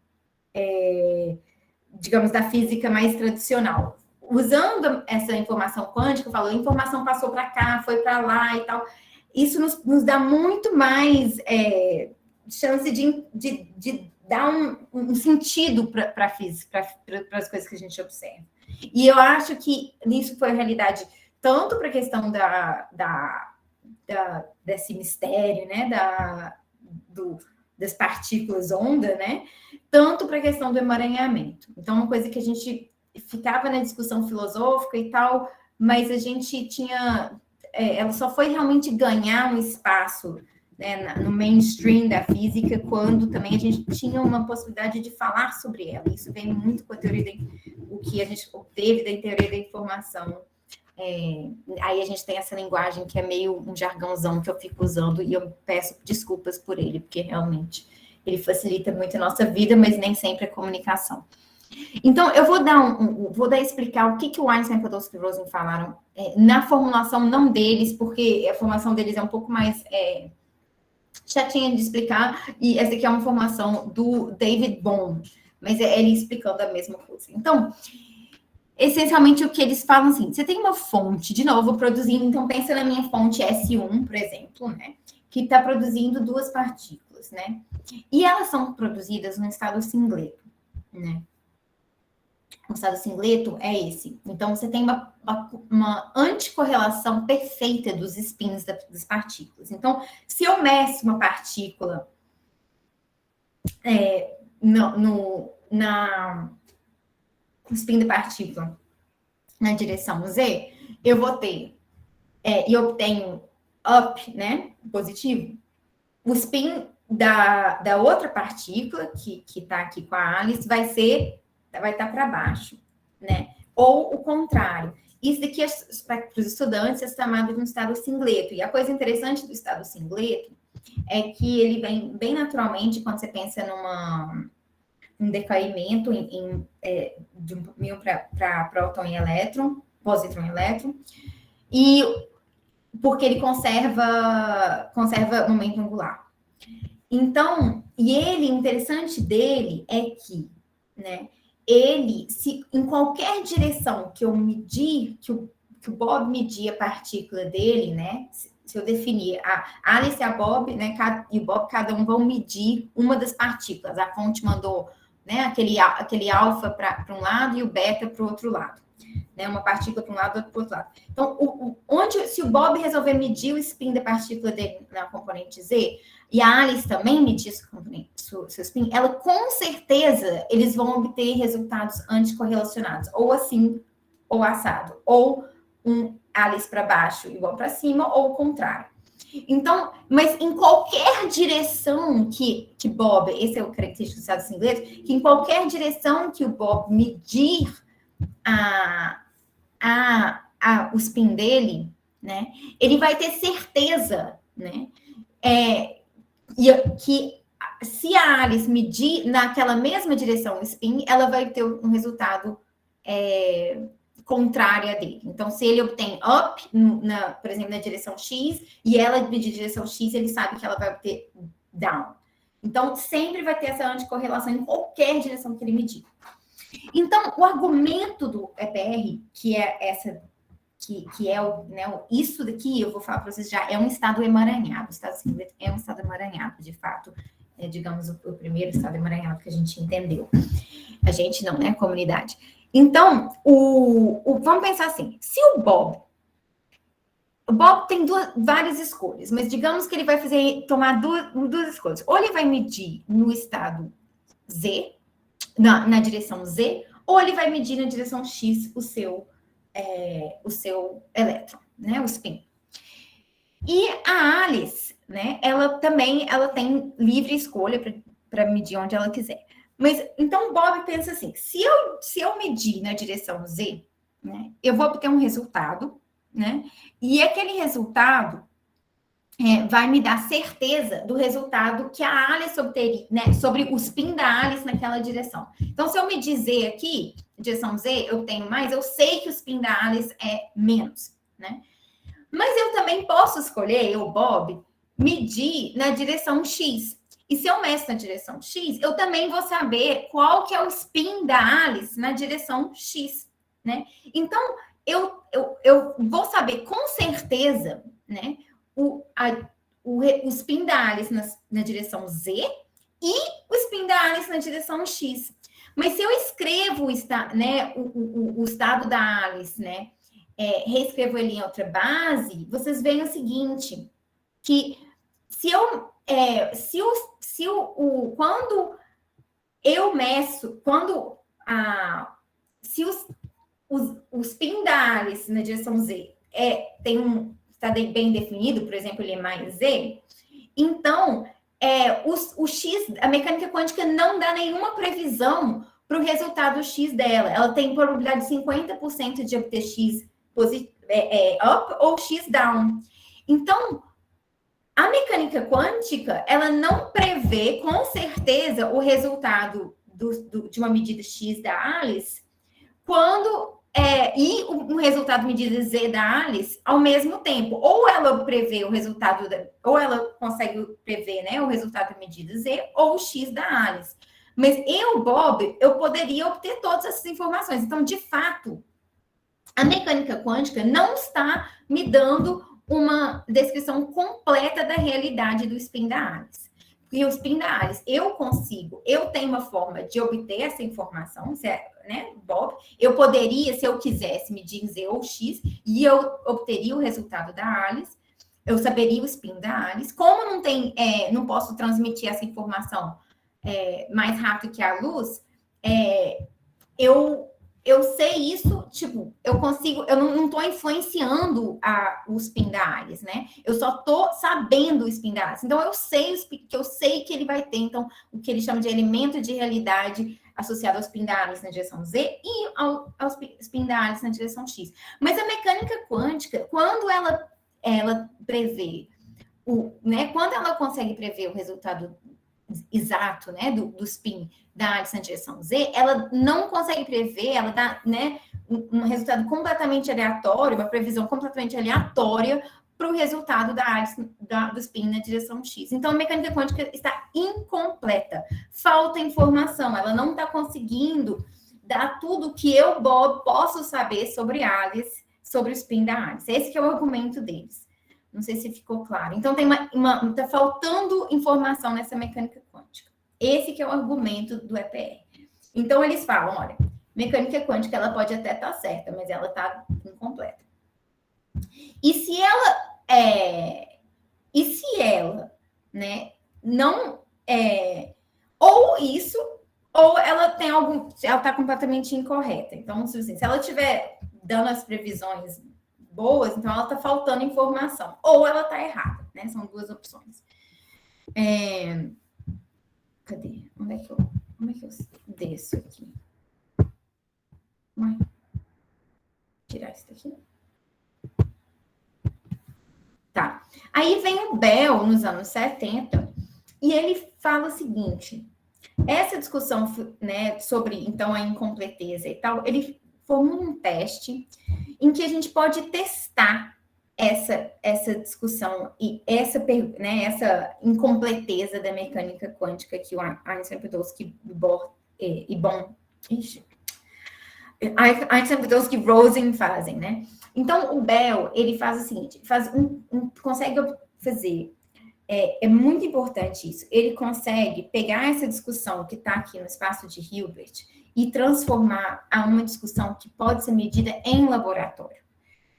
digamos, da física mais tradicional. Usando essa informação quântica, eu falo, a informação passou para cá, foi para lá e tal. Isso nos dá muito mais chance de dar um sentido para a física, para as coisas que a gente observa. E eu acho que isso foi a realidade tanto para a questão desse mistério, né, das partículas onda, né, tanto para a questão do emaranhamento. Então, uma coisa que a gente ficava na discussão filosófica e tal, mas a gente tinha... ela só foi realmente ganhar um espaço, né, no mainstream da física, quando também a gente tinha uma possibilidade de falar sobre ela. Isso vem muito com a teoria o que a gente obteve da teoria da informação. Aí a gente tem essa linguagem que é meio um jargãozão que eu fico usando, e eu peço desculpas por ele, porque realmente ele facilita muito a nossa vida, mas nem sempre a comunicação. Então, eu vou explicar o que o Einstein e Podolsky-Rosen falaram na formulação, não deles, porque a formação deles é um pouco mais chatinha de explicar, e essa aqui é uma formação do David Bohm, mas ele explicando a mesma coisa. Então, essencialmente o que eles falam assim, você tem uma fonte, de novo, produzindo, então pensa na minha fonte S1, por exemplo, né, que está produzindo duas partículas, né, e elas são produzidas no estado singleto, né. O estado singleto é esse. Então, você tem uma anticorrelação perfeita dos spins das partículas. Então, se eu meço uma partícula no spin da partícula na direção Z, eu vou ter, e obtenho up, né, positivo, o spin da outra partícula, que está aqui com a Alice, vai estar para baixo, né? Ou o contrário. Isso daqui, para os estudantes, é chamado de um estado singleto. E a coisa interessante do estado singleto é que ele vem bem naturalmente quando você pensa um decaimento de um íon para próton e elétron, positron e elétron, e porque ele conserva momento angular. Então, o interessante dele é que, né, se em qualquer direção que eu medir, que o Bob medir a partícula dele, né, se eu definir a Alice e a Bob, né, e o Bob, cada um vão medir uma das partículas. A fonte mandou, né, aquele alfa para um lado e o beta para o outro lado. Né, uma partícula para um lado e outra para o outro lado. Então, se o Bob resolver medir o spin da partícula dele na componente Z, e a Alice também medir seu spin, ela com certeza eles vão obter resultados anticorrelacionados, ou assim, ou assado, ou um Alice para baixo igual para cima, ou o contrário. Então, mas em qualquer direção que Bob, esse é o característico dos estados singulares, que em qualquer direção que o Bob medir o spin dele, né, ele vai ter certeza, né, que se a Alice medir naquela mesma direção o spin, ela vai ter um resultado contrária dele. Então, se ele obtém up, por exemplo, na direção X, e ela medir direção X, ele sabe que ela vai obter down. Então, sempre vai ter essa anticorrelação em qualquer direção que ele medir. Então, o argumento do EPR, que é isso daqui, eu vou falar para vocês já, é um estado emaranhado. O estado singlet é um estado emaranhado, de fato. Digamos, o primeiro estado emaranhado que a gente entendeu. A gente não, né? A comunidade. Então, vamos pensar assim, se o Bob tem várias escolhas, mas digamos que ele vai tomar duas escolhas. Ou ele vai medir no estado Z, na direção Z, ou ele vai medir na direção X o seu elétron, né, o spin. E a Alice, né, ela tem livre escolha para medir onde ela quiser. Mas, então, o Bob pensa assim, se eu medir na direção Z, né, eu vou obter um resultado, né, e aquele resultado vai me dar certeza do resultado que a Alice obteria, né, sobre o spin da Alice naquela direção. Então, se eu medir Z aqui, direção Z, eu tenho mais, eu sei que o spin da Alice é menos, né? Mas eu também posso escolher, Bob, medir na direção X. E se eu meço na direção X, eu também vou saber qual que é o spin da Alice na direção X, né? Então, eu vou saber com certeza, né, o spin da Alice na direção Z e o spin da Alice na direção X. Mas se eu escrevo o estado da Alice, né, reescrevo ele em outra base, vocês veem o seguinte, que quando eu meço, se o spin da Alice na direção Z está bem definido, por exemplo, ele é mais Z, então o X, a mecânica quântica não dá nenhuma previsão para o resultado X dela. Ela tem probabilidade de 50% de obter X up ou X down. Então, a mecânica quântica, ela não prevê com certeza o resultado de uma medida X da Alice e um resultado medida Z da Alice ao mesmo tempo. Ou ela prevê o resultado, ou ela consegue prever, né, o resultado da medida Z ou o X da Alice. Mas Bob, eu poderia obter todas essas informações. Então, de fato, a mecânica quântica não está me dando uma descrição completa da realidade do spin da Alice. E o spin da Alice, eu tenho uma forma de obter essa informação, né, Bob? Eu poderia, se eu quisesse, medir Z ou X, e eu obteria o resultado da Alice, eu saberia o spin da Alice. Como não posso transmitir essa informação mais rápido que a luz, eu sei isso, tipo, eu não estou influenciando o spin da Alice, né? Eu só estou sabendo o spin da Alice. Então, eu sei que ele vai ter, então, o que ele chama de elemento de realidade associado ao spin da Alice na direção Z e ao spin da Alice na direção X. Mas a mecânica quântica, quando ela prevê, né? Quando ela consegue prever o resultado exato, né, do spin da Alice na direção Z, ela não consegue prever, ela dá, né, um resultado completamente aleatório, uma previsão completamente aleatória para o resultado da Alice, do spin na direção X. Então, a mecânica quântica está incompleta, falta informação, ela não está conseguindo dar tudo que Bob, posso saber sobre Alice, sobre o spin da Alice. Esse que é o argumento deles. Não sei se ficou claro. Então, tá faltando informação nessa mecânica quântica. Esse que é o argumento do EPR. Então, eles falam, olha, mecânica quântica, ela pode até estar certa, mas ela está incompleta. E se ela, né, não... ou isso, ou ela tem ela está completamente incorreta. Então, se ela estiver dando as previsões boas, então ela está faltando informação. Ou ela está errada, né? São duas opções. Cadê? Onde é que eu desço aqui? Tirar isso daqui. Tá. Aí vem o Bell, nos anos 70, e ele fala o seguinte, essa discussão, né, sobre, então, a incompleteza e tal, ele formula um teste em que a gente pode testar essa discussão e essa incompleteza da mecânica quântica que o Einstein, Podolsky e Rosen fazem, né? Então, o Bell, ele faz o seguinte, consegue fazer, é muito importante isso, ele consegue pegar essa discussão que está aqui no espaço de Hilbert e transformar a uma discussão que pode ser medida em laboratório.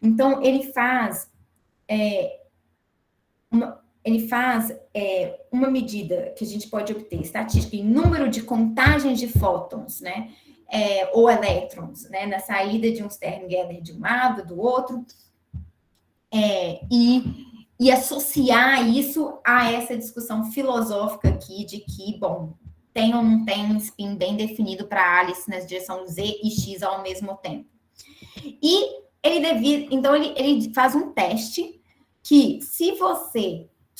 Então, ele faz uma medida que a gente pode obter estatística em número de contagens de fótons, né? Ou elétrons, né, na saída de um Stern-Geller de um lado, do outro, e associar isso a essa discussão filosófica aqui de que, bom, tem ou não tem um spin bem definido para Alice na direção Z e X ao mesmo tempo. E então ele faz um teste que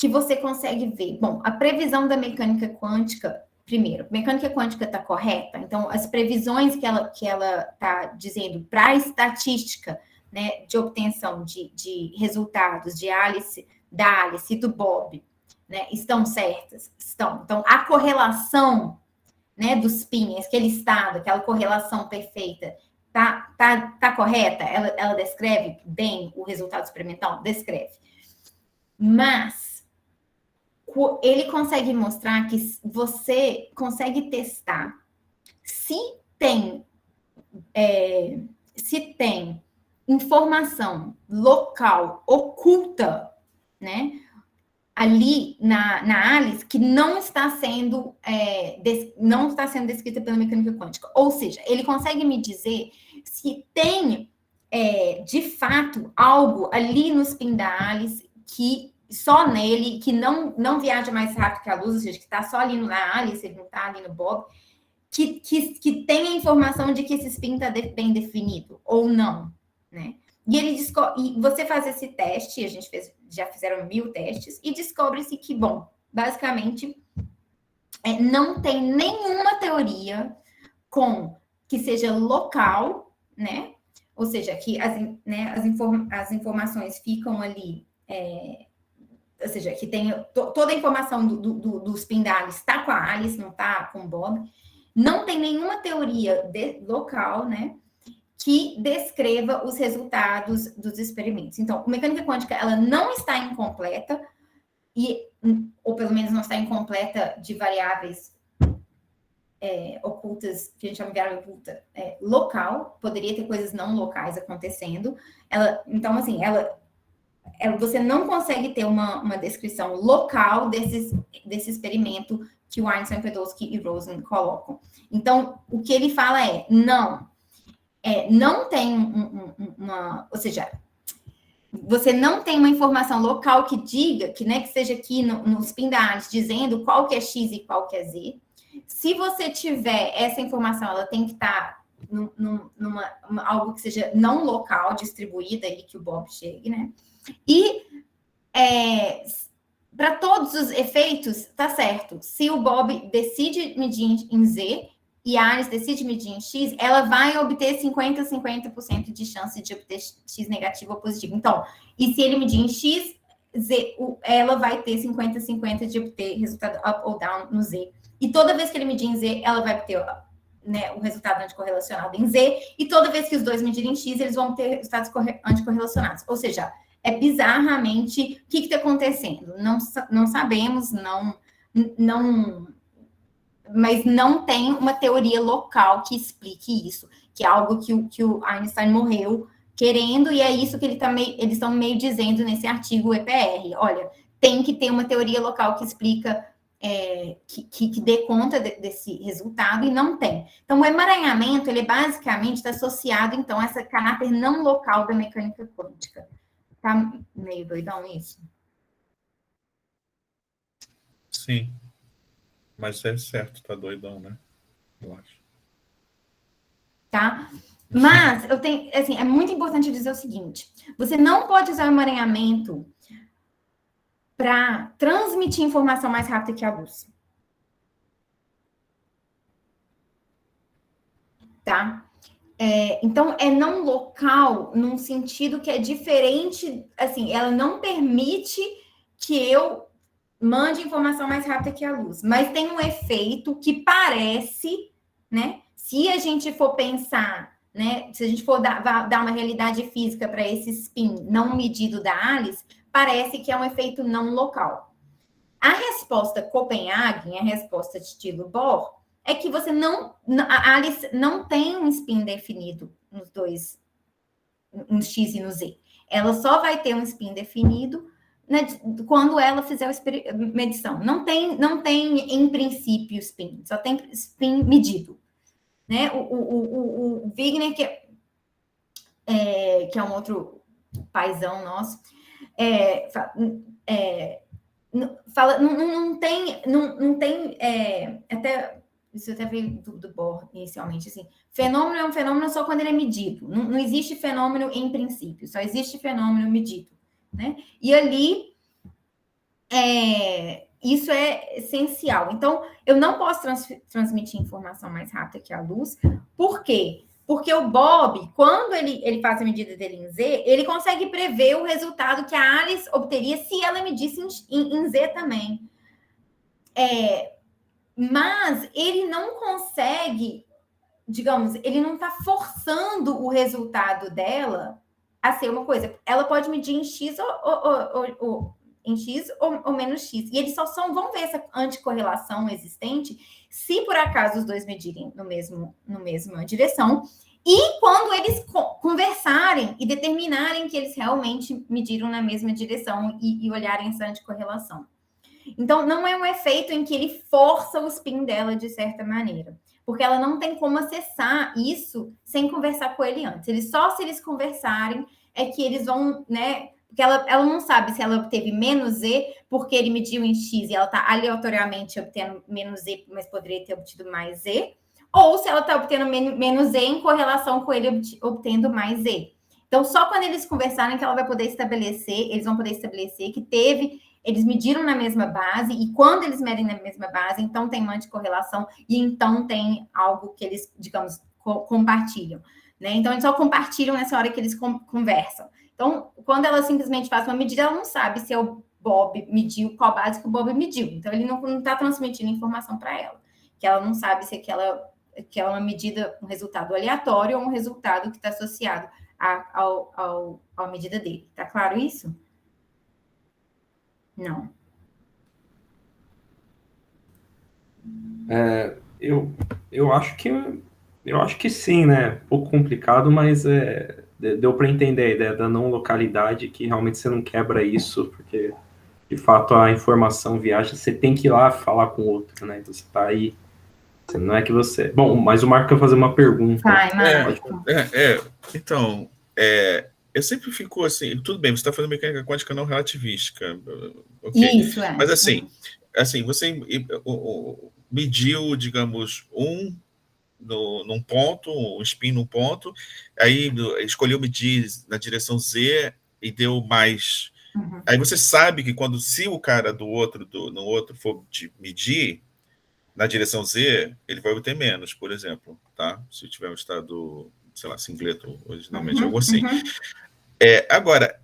você consegue ver, bom, a previsão da mecânica quântica. Primeiro, a mecânica quântica está correta? Então, as previsões que ela está dizendo para a estatística, né, de obtenção de resultados da Alice e do Bob, né, estão certas? Estão. Então, a correlação, né, dos spins, aquele estado, aquela correlação perfeita, tá correta? Ela descreve bem o resultado experimental? Descreve. Mas ele consegue mostrar que você consegue testar se tem informação local oculta, né, ali na Alice que não está sendo descrita pela mecânica quântica. Ou seja, ele consegue me dizer se tem de fato algo ali no spin da Alice que só nele, que não viaja mais rápido que a luz, ou seja, que está só ali na Alice, ele não está ali no Bob, que tem a informação de que esse spin está bem definido, ou não, né? E você faz esse teste, já fizeram 1000 testes, e descobre-se que, bom, basicamente, não tem nenhuma teoria que seja local, né? Ou seja, que as informações ficam ali... ou seja, que tem toda a informação do spin da Alice está com a Alice, não está com o Bob. Não tem nenhuma teoria local, né, que descreva os resultados dos experimentos. Então, a mecânica quântica, ela não está incompleta, ou pelo menos não está incompleta de variáveis ocultas, que a gente chama de variável oculta local, poderia ter coisas não locais acontecendo. Então, assim, você não consegue ter uma descrição local desse experimento que o Einstein, Podolsky e Rosen colocam. Então, o que ele fala não tem ou seja, você não tem uma informação local que diga, que seja aqui no spin da Alice, dizendo qual que é X e qual que é Z. Se você tiver essa informação, ela tem que estar algo que seja não local, distribuída, e que o Bob chegue, né? E para todos os efeitos, tá certo. Se o Bob decide medir em Z e a Alice decide medir em X, ela vai obter 50% de chance de obter X negativo ou positivo. Então, e se ele medir em X, Z, ela vai ter 50% de obter resultado up ou down no Z. E toda vez que ele medir em Z, ela vai obter, né, o resultado anticorrelacionado em Z. E toda vez que os dois medirem em X, eles vão ter resultados anticorrelacionados. Ou seja, bizarramente, o que está acontecendo? Não sabemos, mas não tem uma teoria local que explique isso, que é algo que o Einstein morreu querendo, e é isso que eles estão meio dizendo nesse artigo EPR. Olha, tem que ter uma teoria local que explica que dê conta desse resultado, e não tem. Então, o emaranhamento, ele basicamente está associado, então, a esse caráter não local da mecânica quântica. Tá meio doidão isso? Sim. Mas é certo, tá doidão, né? Eu acho. Tá? Mas, eu tenho, assim, é muito importante dizer o seguinte, você não pode usar o emaranhamento para transmitir informação mais rápida que a luz. Tá? Então, é não local num sentido que é diferente, assim, ela não permite que eu mande informação mais rápida que a luz, mas tem um efeito que parece, né? Se a gente for pensar, né? Se a gente for dar uma realidade física para esse spin não medido da Alice, parece que é um efeito não local. A resposta Copenhagen, a resposta de estilo Bohr, é que a Alice não tem um spin definido nos dois, no X e no Z. Ela só vai ter um spin definido, né, quando ela fizer a medição. Não tem em princípio spin, só tem spin medido. Né? O Wigner, que é um outro paizão nosso, fala, não tem até isso até veio do Bohr inicialmente, assim, fenômeno é um fenômeno só quando ele é medido, não existe fenômeno em princípio, só existe fenômeno medido, né? E ali isso é essencial. Então, eu não posso transmitir informação mais rápida que a luz. Por quê? Porque o Bob, quando ele faz a medida dele em Z, ele consegue prever o resultado que a Alice obteria se ela medisse em Z também. Mas ele não consegue, digamos, ele não está forçando o resultado dela a ser uma coisa. Ela pode medir em X em X ou menos X. E eles só vão ver essa anticorrelação existente se por acaso os dois medirem no mesma direção e quando eles conversarem e determinarem que eles realmente mediram na mesma direção e olharem essa anticorrelação. Então, não é um efeito em que ele força o spin dela de certa maneira, porque ela não tem como acessar isso sem conversar com ele antes. Só se eles conversarem é que eles vão, né? Porque ela não sabe se ela obteve menos Z porque ele mediu em X e ela está aleatoriamente obtendo menos Z, mas poderia ter obtido mais Z, ou se ela está obtendo menos Z em correlação com ele obtendo mais Z. Então, só quando eles conversarem que ela vai poder estabelecer, eles vão poder estabelecer que eles mediram na mesma base, e quando eles medem na mesma base, então tem uma anticorrelação, e então tem algo que eles, digamos, compartilham. Né? Então, eles só compartilham nessa hora que eles conversam. Então, quando ela simplesmente faz uma medida, ela não sabe se o Bob mediu, qual base que o Bob mediu. Então, ele não está transmitindo informação para ela. Que ela não sabe se aquela é uma medida, um resultado aleatório ou um resultado que está associado à medida dele. Tá claro isso? Não. Eu acho que sim, né? Um pouco complicado, mas deu para entender a ideia da não localidade, que realmente você não quebra isso, porque de fato a informação viaja, você tem que ir lá falar com o outro, né? Então você tá aí, não é que você... Bom, mas o Marco quer fazer uma pergunta. Vai, Marco. Então, eu sempre fico assim, tudo bem, você está fazendo mecânica quântica não relativística. Okay. Isso, Mas assim, você mediu, digamos, num ponto, um spin num ponto, aí escolheu medir na direção Z e deu mais. Uhum. Aí você sabe que se o cara no outro for medir na direção Z, ele vai obter menos, por exemplo, tá? Se tiver um estado, sei lá, singleto originalmente, algo assim. Agora,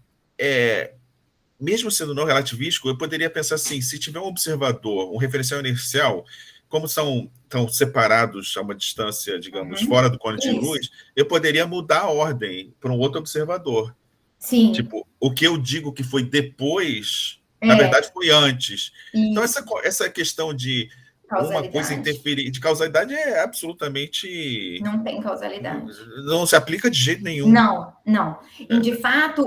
mesmo sendo não relativístico, eu poderia pensar assim, se tiver um observador, um referencial inercial, como estão separados a uma distância, digamos, fora do cone de luz, eu poderia mudar a ordem para um outro observador. Sim. Tipo, o que eu digo que foi depois, na verdade, foi antes. Então, essa questão de uma coisa interferir, de causalidade é absolutamente... Não tem causalidade. Não se aplica de jeito nenhum. Não. E, de fato,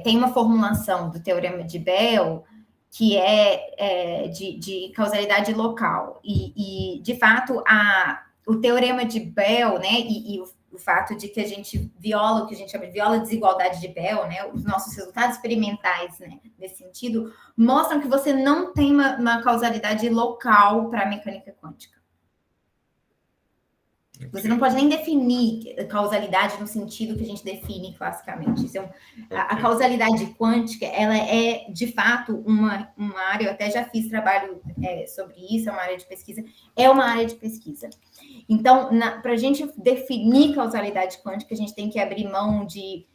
tem uma formulação do Teorema de Bell que é de causalidade local. E de fato, o teorema de Bell, né, e o fato de que a gente viola o que a gente chama de viola a desigualdade de Bell, né, os nossos resultados experimentais, né, nesse sentido, mostram que você não tem uma causalidade local para a mecânica quântica. Você não pode nem definir causalidade no sentido que a gente define classicamente. A causalidade quântica, ela é, de fato, uma área, eu até já fiz trabalho sobre isso, é uma área de pesquisa, é uma área de pesquisa. Então, para a gente definir causalidade quântica, a gente tem que abrir mão de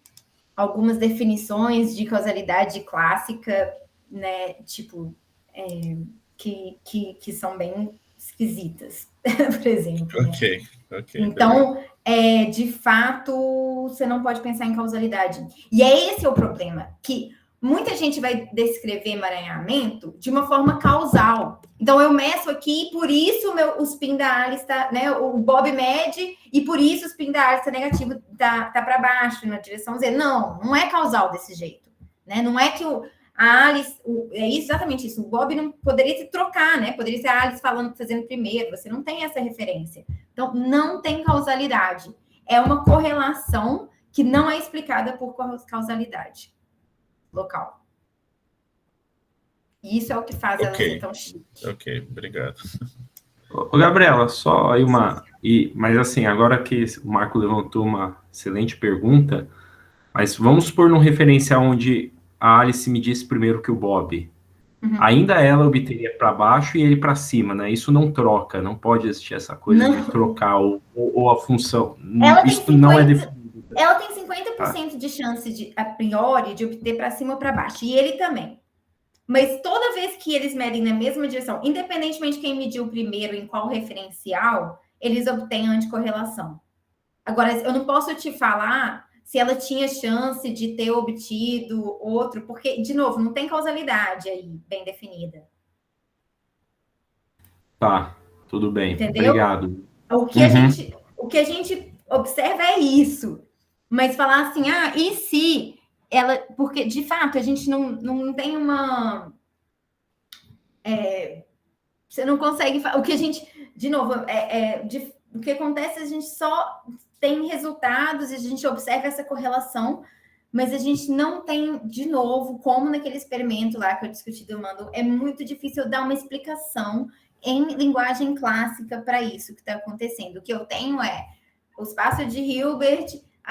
algumas definições de causalidade clássica, né, tipo, que são bem esquisitas, por exemplo. Ok. Então, de fato, você não pode pensar em causalidade. E esse o problema, que muita gente vai descrever emaranhamento de uma forma causal. Então, eu meço aqui, por isso o spin da Alice está, né, o Bob mede, e por isso o spin da Alice está negativo, tá para baixo, na direção Z. Não é causal desse jeito. Né? Não é que a Alice, é exatamente isso, o Bob não poderia se trocar, né? Poderia ser a Alice fazendo primeiro, você não tem essa referência. Então, não tem causalidade. É uma correlação que não é explicada por causalidade local. E isso é o que faz ela ser tão chique. Ok, obrigado. Ô, Gabriela, só aí mas assim, agora que o Marco levantou uma excelente pergunta, mas vamos supor num referencial onde a Alice me disse primeiro que o Bob. Uhum. Ainda ela obteria para baixo e ele para cima, né? Isso não troca, não pode existir essa coisa de trocar ou a função. Isso não é definido. Ela tem 50% de chance, a priori, de obter para cima ou para baixo. E ele também. Mas toda vez que eles medem na mesma direção, independentemente de quem mediu primeiro em qual referencial, eles obtêm anticorrelação. Agora, eu não posso te falar se ela tinha chance de ter obtido outro, porque, de novo, não tem causalidade aí bem definida. Tá, tudo bem. Entendeu? Obrigado. O que a gente observa é isso. Mas falar assim, e se ela... Porque, de fato, a gente não tem uma... você não consegue... O que a gente... De novo, o que acontece é que a gente só tem resultados e a gente observa essa correlação, mas a gente não tem, de novo, como naquele experimento lá que eu discuti do Mandel, é muito difícil dar uma explicação em linguagem clássica para isso que está acontecendo. O que eu tenho é o espaço de Hilbert,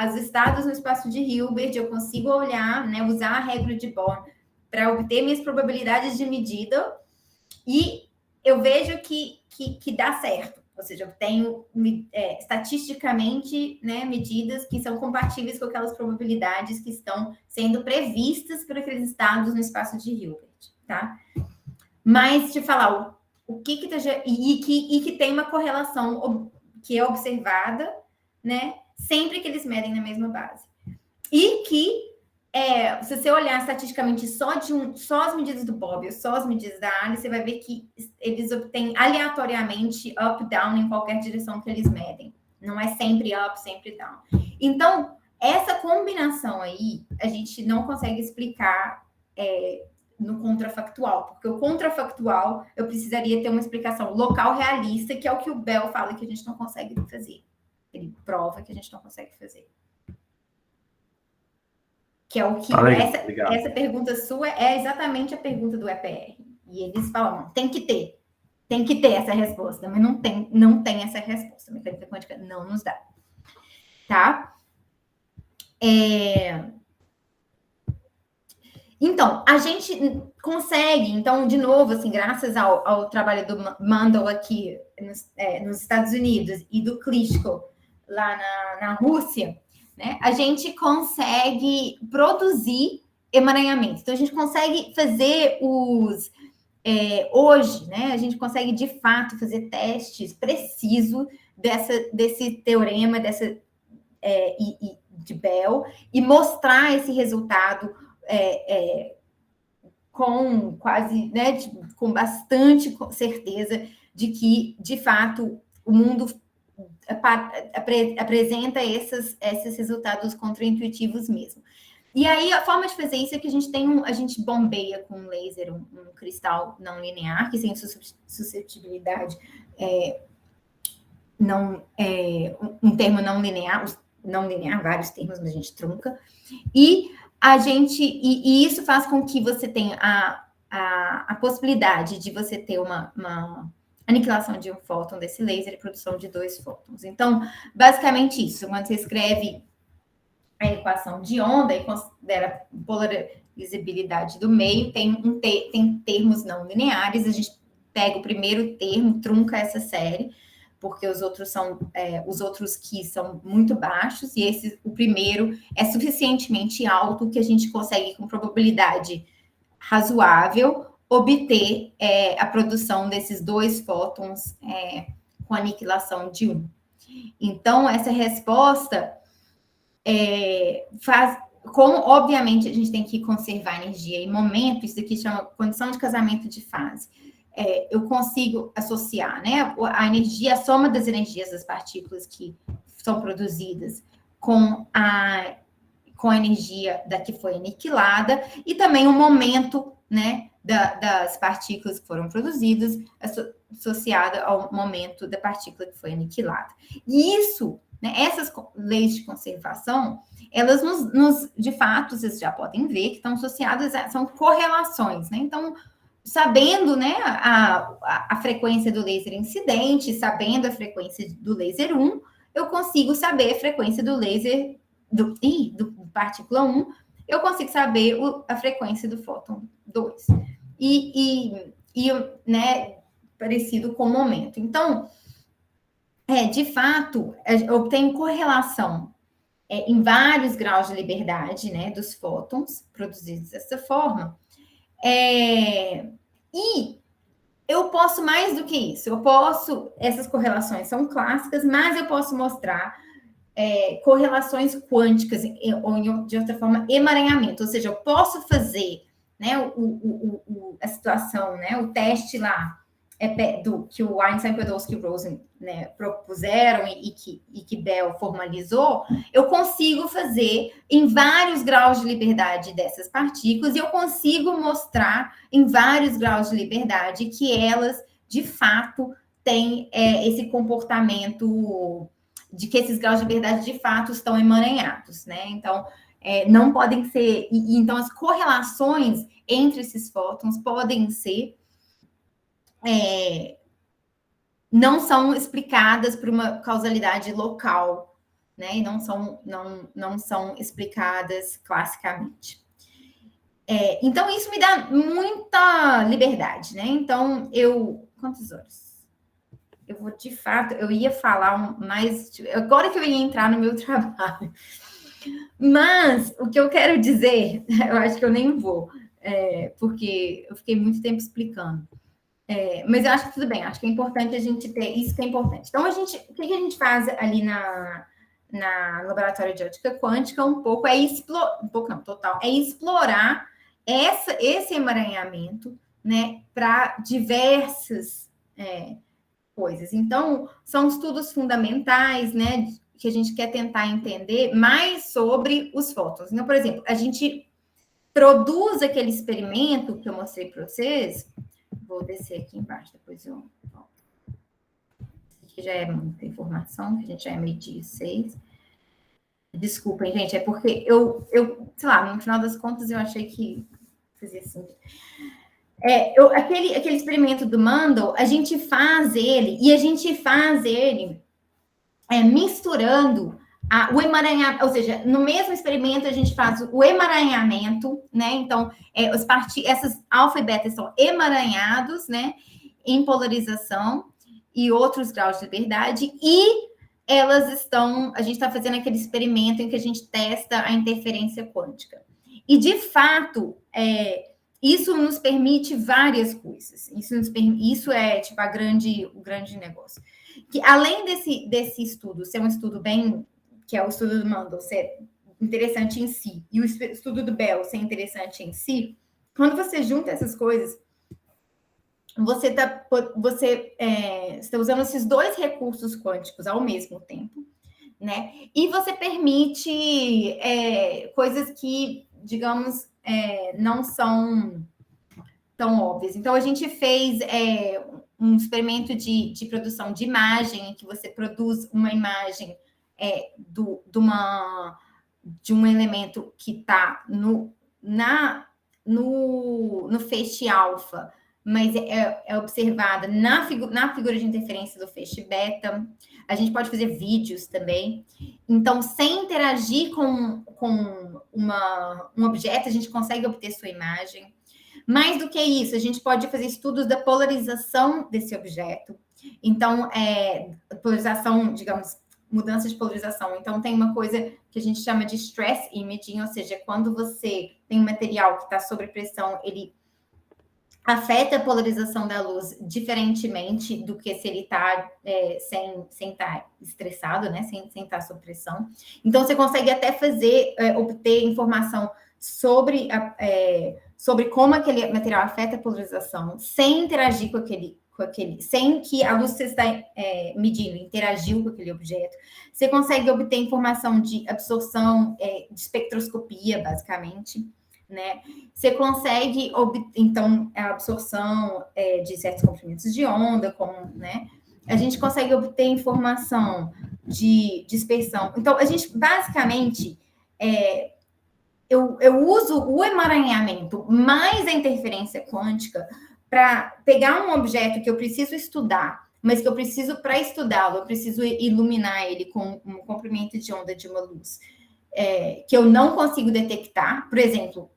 os estados no espaço de Hilbert, eu consigo olhar, né, usar a regra de Born para obter minhas probabilidades de medida e eu vejo que dá certo. Ou seja, eu tenho estatisticamente, né, medidas que são compatíveis com aquelas probabilidades que estão sendo previstas por aqueles estados no espaço de Hilbert, tá? Mas te falar o que tá, e que tem uma correlação que é observada, né, sempre que eles medem na mesma base. E que se você olhar estatisticamente só as medidas do Bob ou só as medidas da Alice, você vai ver que eles obtêm aleatoriamente up, down em qualquer direção que eles medem. Não é sempre up, sempre down. Então, essa combinação aí, a gente não consegue explicar no contrafactual, porque o contrafactual eu precisaria ter uma explicação local realista, que é o que o Bell fala que a gente não consegue fazer. Ele prova que a gente não consegue fazer. Que é o que... Essa pergunta sua é exatamente a pergunta do EPR. E eles falam, tem que ter essa resposta, mas não tem essa resposta. A mecânica quântica não nos dá. Tá? Então, a gente consegue, então, de novo, assim, graças ao trabalho do Mandel aqui nos Estados Unidos e do Klitschko lá na Rússia, né, a gente consegue produzir emaranhamento. Então, a gente consegue fazer hoje, né, a gente consegue, de fato, fazer testes precisos desse teorema, de Bell, e mostrar esse resultado com quase, né, com bastante certeza de que, de fato, o mundo apresenta esses resultados contraintuitivos mesmo. E aí, a forma de fazer isso é que a gente bombeia com um laser um cristal não linear, que tem suscetibilidade, um termo não linear, vários termos, mas a gente trunca. E isso faz com que você tenha a possibilidade de você ter uma aniquilação de um fóton desse laser e produção de 2 fótons. Então, basicamente isso. Quando você escreve a equação de onda e considera a polarizabilidade do meio, tem termos não lineares, a gente pega o primeiro termo, trunca essa série, porque os outros que são muito baixos, e o primeiro é suficientemente alto que a gente consegue, com probabilidade razoável, obter a produção desses 2 fótons com aniquilação de 1. Então, essa resposta como, obviamente, a gente tem que conservar energia em momento, isso aqui chama condição de casamento de fase. Eu consigo associar, né, a energia, a soma das energias das partículas que são produzidas com a energia da que foi aniquilada, e também o momento, né, das partículas que foram produzidas associada ao momento da partícula que foi aniquilada. E isso, né, essas leis de conservação, elas de fato, vocês já podem ver que estão associadas, são correlações, né? Então, sabendo, né, a frequência do laser incidente, sabendo a frequência do laser 1, eu consigo saber a frequência do laser do partícula 1, eu consigo saber a frequência do fóton 2. Né, parecido com o momento. Então, de fato, eu tenho correlação em vários graus de liberdade, né, dos fótons produzidos dessa forma. E eu posso mais do que isso. Essas correlações são clássicas, mas eu posso mostrar correlações quânticas, ou de outra forma, emaranhamento. Ou seja, eu posso fazer, né, a situação, né, o teste lá, que o Einstein, Podolsky e Rosen, né, propuseram e que Bell formalizou, eu consigo fazer em vários graus de liberdade dessas partículas, e eu consigo mostrar em vários graus de liberdade que elas, de fato, têm esse comportamento de que esses graus de liberdade, de fato, estão emaranhados, né? Então, não podem ser... Então, as correlações entre esses fótons podem ser... não são explicadas por uma causalidade local, né? E não são explicadas classicamente. Então, isso me dá muita liberdade, né? Então, quantas horas? Eu vou, de fato, eu ia falar mais... Agora que eu ia entrar no meu trabalho. Mas, o que eu quero dizer, eu acho que eu nem vou, porque eu fiquei muito tempo explicando. Mas eu acho que tudo bem, acho que é importante a gente ter isso, que é importante. Então, o que a gente faz ali na laboratório de ótica quântica é explorar esse emaranhamento, né, para diversas coisas. Então, são estudos fundamentais, né, que a gente quer tentar entender mais sobre os fótons. Então, por exemplo, a gente produz aquele experimento que eu mostrei para vocês. Vou descer aqui embaixo, depois eu volto. Aqui já é muita informação, que a gente já é 12:06. Desculpem, gente, é porque eu sei lá, no final das contas, eu achei que fazia assim. Aquele experimento do Mendel, a gente faz ele misturando o emaranhamento, ou seja, no mesmo experimento a gente faz o emaranhamento, né? Então, essas alfa e beta estão emaranhados, né? Em polarização e outros graus de liberdade, e a gente está fazendo aquele experimento em que a gente testa a interferência quântica. E, de fato, isso nos permite várias coisas. Isso é, tipo, o grande negócio. Que, além desse estudo ser um estudo que é o estudo do Mendel ser interessante em si, e o estudo do Bell ser interessante em si, quando você junta essas coisas, você está usando esses 2 recursos quânticos ao mesmo tempo, né? E você permite coisas que, digamos, não são tão óbvias. Então, a gente fez um experimento de produção de imagem, em que você produz uma imagem de um elemento que está no feixe alfa, mas é observada na figura de interferência do feixe beta. A gente pode fazer vídeos também. Então, sem interagir com um objeto, a gente consegue obter sua imagem. Mais do que isso, a gente pode fazer estudos da polarização desse objeto. Então, polarização, digamos, mudança de polarização. Então, tem uma coisa que a gente chama de stress imaging, ou seja, quando você tem um material que está sob pressão, ele afeta a polarização da luz diferentemente do que se ele está sem estar estressado, né? Sem estar sob pressão. Então, você consegue até obter informação sobre como aquele material afeta a polarização, sem interagir com aquele, sem que a luz que você está medindo interagiu com aquele objeto. Você consegue obter informação de absorção, de espectroscopia, basicamente, né? Você consegue então, a absorção de certos comprimentos de onda, né? A gente consegue obter informação de dispersão. Então, a gente, basicamente, eu uso o emaranhamento mais a interferência quântica para pegar um objeto que eu preciso estudar, mas que eu preciso, para estudá-lo, eu preciso iluminar ele com um comprimento de onda de uma luz que eu não consigo detectar. Por exemplo,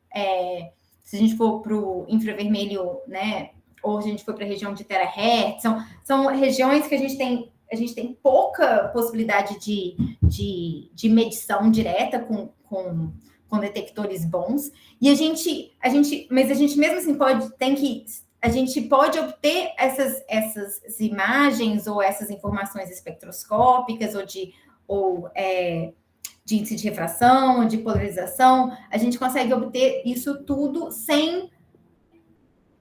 se a gente for para o infravermelho, né, ou a gente for para a região de terahertz, são regiões que a gente tem pouca possibilidade de medição direta com detectores bons, e mas a gente mesmo assim a gente pode obter essas imagens ou essas informações espectroscópicas ou de índice de refração, de polarização. A gente consegue obter isso tudo sem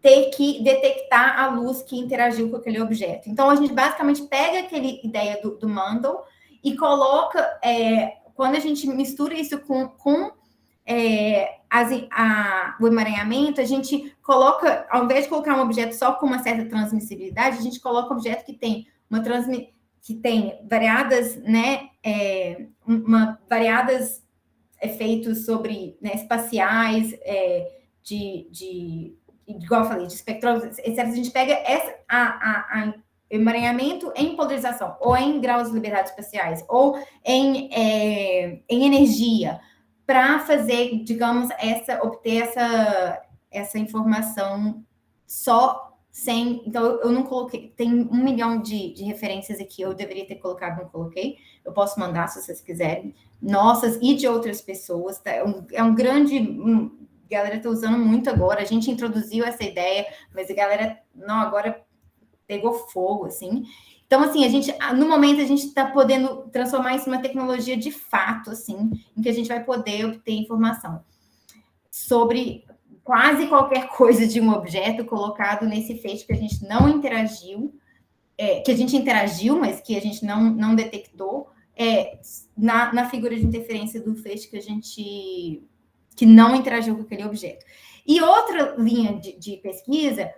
ter que detectar a luz que interagiu com aquele objeto. Então, a gente basicamente pega aquela ideia do Mundell e coloca, quando a gente mistura isso com o emaranhamento, a gente coloca, ao invés de colocar um objeto só com uma certa transmissibilidade, a gente coloca um objeto que tem variadas, né, variados efeitos sobre, né, espaciais, igual eu falei, de espectros, etc. A gente pega emaranhamento em polarização, ou em graus de liberdade espaciais, ou em energia, para fazer, digamos, obter essa informação só sem... Então, eu não coloquei... Tem 1 milhão de referências aqui, eu deveria ter colocado, não coloquei. Eu posso mandar, se vocês quiserem. Nossas e de outras pessoas. Tá? É um grande... A galera está usando muito agora. A gente introduziu essa ideia, mas a galera, não, agora pegou fogo, assim. Então, assim, no momento, a gente está podendo transformar isso numa tecnologia de fato, assim, em que a gente vai poder obter informação sobre quase qualquer coisa de um objeto colocado nesse feixe que a gente não interagiu, que a gente interagiu, mas que a gente não detectou, na figura de interferência do feixe que não interagiu com aquele objeto. E outra linha de pesquisa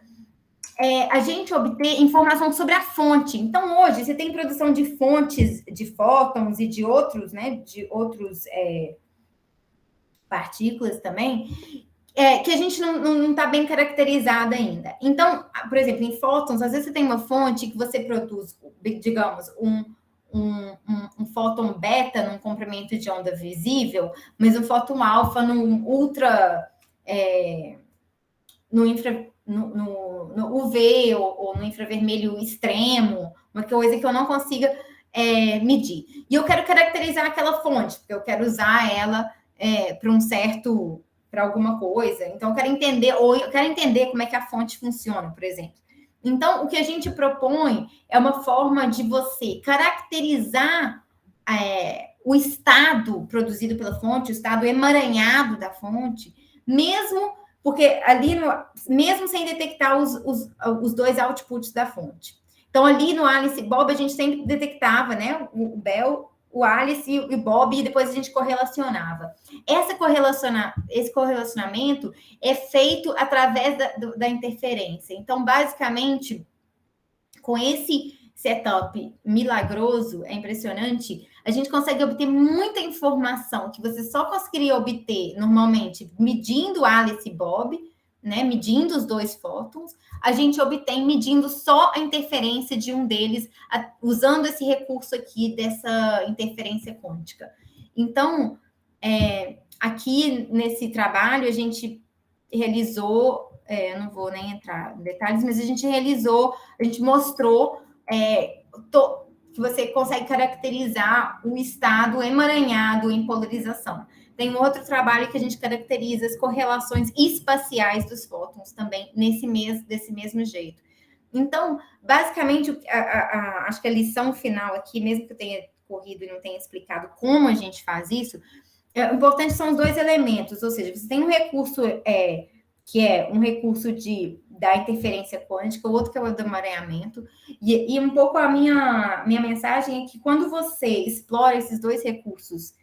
a gente obter informação sobre a fonte. Então, hoje, você tem produção de fontes de fótons e de outros, né, partículas também, que a gente não está bem caracterizada ainda. Então, por exemplo, em fótons, às vezes você tem uma fonte que você produz, digamos, um fóton beta num comprimento de onda visível, mas um fóton alfa num ultra... no UV ou no infravermelho extremo, uma coisa que eu não consiga medir. E eu quero caracterizar aquela fonte, porque eu quero usar ela para alguma coisa. Então, eu quero entender como é que a fonte funciona, por exemplo. Então, o que a gente propõe é uma forma de você caracterizar o estado produzido pela fonte, o estado emaranhado da fonte, mesmo... Porque ali, mesmo sem detectar os dois outputs da fonte. Então, ali no Alice Bob, a gente sempre detectava, né, o Bell, o Alice e o Bob, e depois a gente correlacionava. Esse correlacionamento é feito através da interferência. Então, basicamente, com esse setup milagroso, é impressionante, a gente consegue obter muita informação que você só conseguiria obter, normalmente, medindo Alice e Bob, né, medindo os 2 fótons, a gente obtém medindo só a interferência de um deles, usando esse recurso aqui dessa interferência quântica. Então, aqui nesse trabalho, a gente realizou, eu não vou nem entrar em detalhes, mas a gente mostrou que você consegue caracterizar o estado emaranhado em polarização. Tem um outro trabalho que a gente caracteriza as correlações espaciais dos fótons também desse mesmo jeito. Então, basicamente, acho que a lição final aqui, mesmo que eu tenha corrido e não tenha explicado como a gente faz isso, o importante são os 2 elementos, ou seja, você tem um recurso que é um recurso da interferência quântica, o outro que é o do emaranhamento, e um pouco a minha mensagem é que quando você explora esses 2 recursos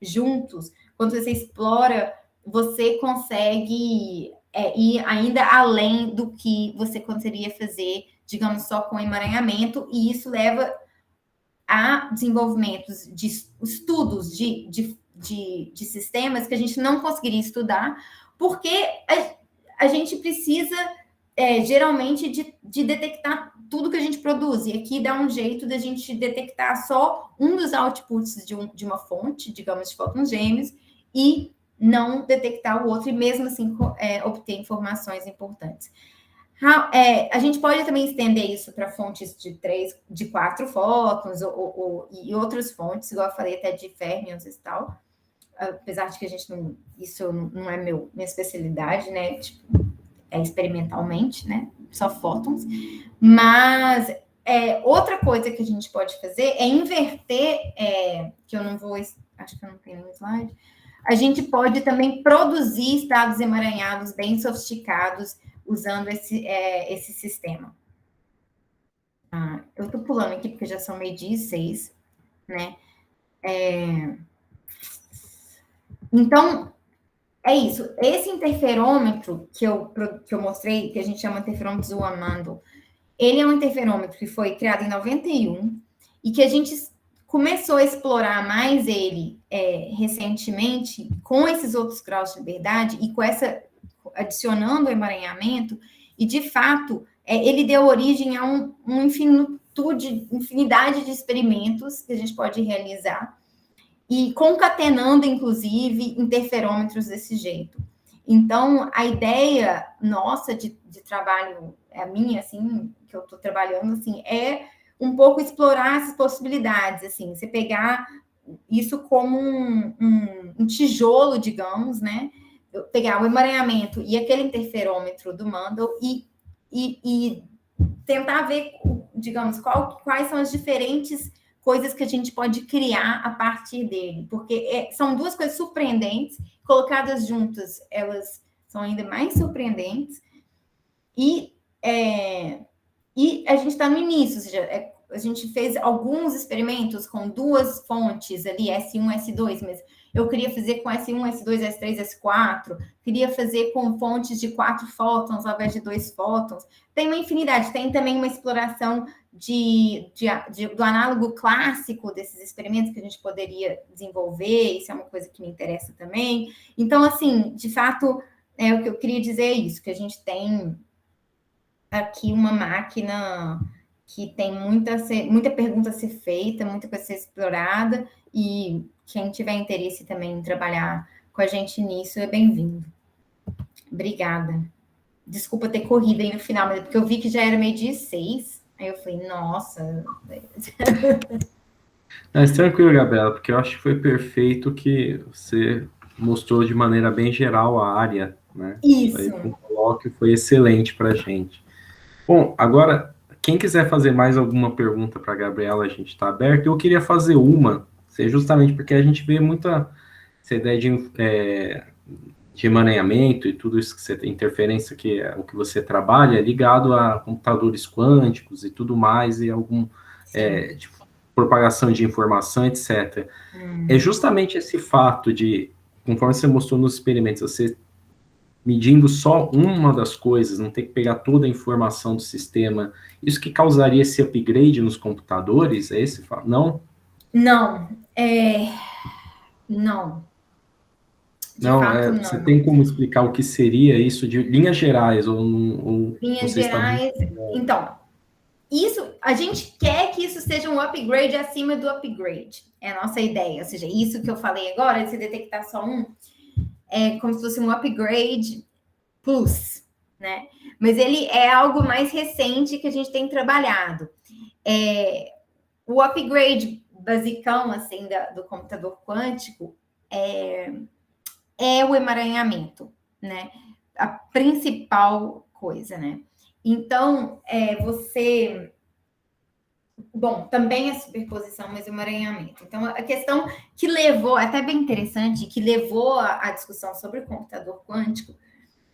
juntos, quando você explora, você consegue ir ainda além do que você conseguiria fazer, digamos, só com emaranhamento, e isso leva a desenvolvimentos de estudos de sistemas que a gente não conseguiria estudar, porque a gente precisa, geralmente, de detectar tudo que a gente produz. E aqui dá um jeito da gente detectar só um dos outputs de uma fonte, digamos, de fótons gêmeos, e não detectar o outro, e mesmo assim obter informações importantes. A gente pode também estender isso para fontes de 4 fótons, e outras fontes, igual eu falei, até de férmions e tal, apesar de que isso não é minha especialidade, né, tipo, experimentalmente, né, só fótons, mas outra coisa que a gente pode fazer é inverter, que eu não vou, acho que eu não tenho nenhum slide, a gente pode também produzir estados emaranhados bem sofisticados usando esse sistema. Eu estou pulando aqui porque já são 12:06, né? Então, é isso. Esse interferômetro que eu mostrei, que a gente chama interferômetro Zhuang-Mandel, ele é um interferômetro que foi criado em 91 e que a gente começou a explorar mais ele recentemente com esses outros graus de liberdade e adicionando o emaranhamento, e de fato ele deu origem a uma infinidade de experimentos que a gente pode realizar, e concatenando, inclusive, interferômetros desse jeito. Então, a ideia nossa de trabalho, a minha, assim, que eu estou trabalhando, assim, é um pouco explorar essas possibilidades, assim, você pegar isso como um tijolo, digamos, né? Pegar o emaranhamento e aquele interferômetro do Mandel e tentar ver, digamos, quais são as diferentes coisas que a gente pode criar a partir dele, porque são 2 coisas surpreendentes, colocadas juntas, elas são ainda mais surpreendentes, e a gente está no início, ou seja, a gente fez alguns experimentos com 2 fontes ali, S1, S2, mas eu queria fazer com S1, S2, S3, S4, queria fazer com fontes de 4 fótons ao invés de 2 fótons. Tem uma infinidade, tem também uma exploração do análogo clássico desses experimentos que a gente poderia desenvolver, isso é uma coisa que me interessa também. Então, assim, de fato, o que eu queria dizer é isso, que a gente tem aqui uma máquina que tem muita pergunta a ser feita, muita coisa a ser explorada, e quem tiver interesse também em trabalhar com a gente nisso é bem-vindo. Obrigada. Desculpa ter corrido aí no final, mas porque eu vi que já era 12:06, aí eu falei, nossa... Mas tranquilo, Gabriela, porque eu acho que foi perfeito que você mostrou de maneira bem geral a área, né? Isso. Aí, o colóquio foi excelente para a gente. Bom, agora, quem quiser fazer mais alguma pergunta para a Gabriela, a gente está aberto. Eu queria fazer uma, justamente porque a gente vê muita essa ideia de emaranhamento e tudo isso que você tem, interferência, que é o que você trabalha, ligado a computadores quânticos e tudo mais, e propagação de informação, etc. É justamente esse fato de, conforme você mostrou nos experimentos, você medindo só uma das coisas, não ter que pegar toda a informação do sistema, isso que causaria esse upgrade nos computadores? É esse fato? Não? Não. Não. De fato, Você não. tem como explicar o que seria isso de linhas gerais? Linhas gerais. Então, isso, a gente quer que isso seja um upgrade acima do upgrade. É a nossa ideia. Ou seja, isso que eu falei agora, de se detectar só um, é como se fosse um upgrade plus, né? Mas ele é algo mais recente que a gente tem trabalhado. O upgrade basicão, assim, do computador quântico é o emaranhamento, né? A principal coisa, né? Então, Bom, também a superposição, mas o emaranhamento. Então, a questão que levou, até bem interessante, que levou a discussão sobre o computador quântico,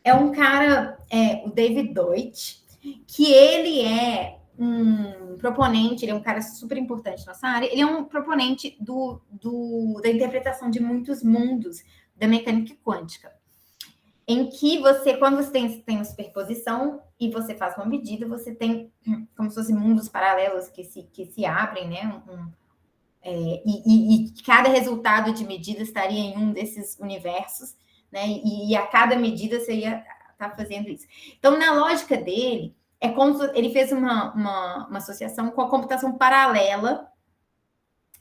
é um cara, o David Deutsch, que ele é um proponente, ele é um cara super importante na nossa área, ele é um proponente da interpretação de muitos mundos da mecânica quântica, em que quando você tem uma superposição e você faz uma medida, você tem como se fossem mundos paralelos que se abrem, né? E cada resultado de medida estaria em um desses universos, né? E a cada medida você ia estar fazendo isso. Então, na lógica dele, é como se ele fez uma associação com a computação paralela,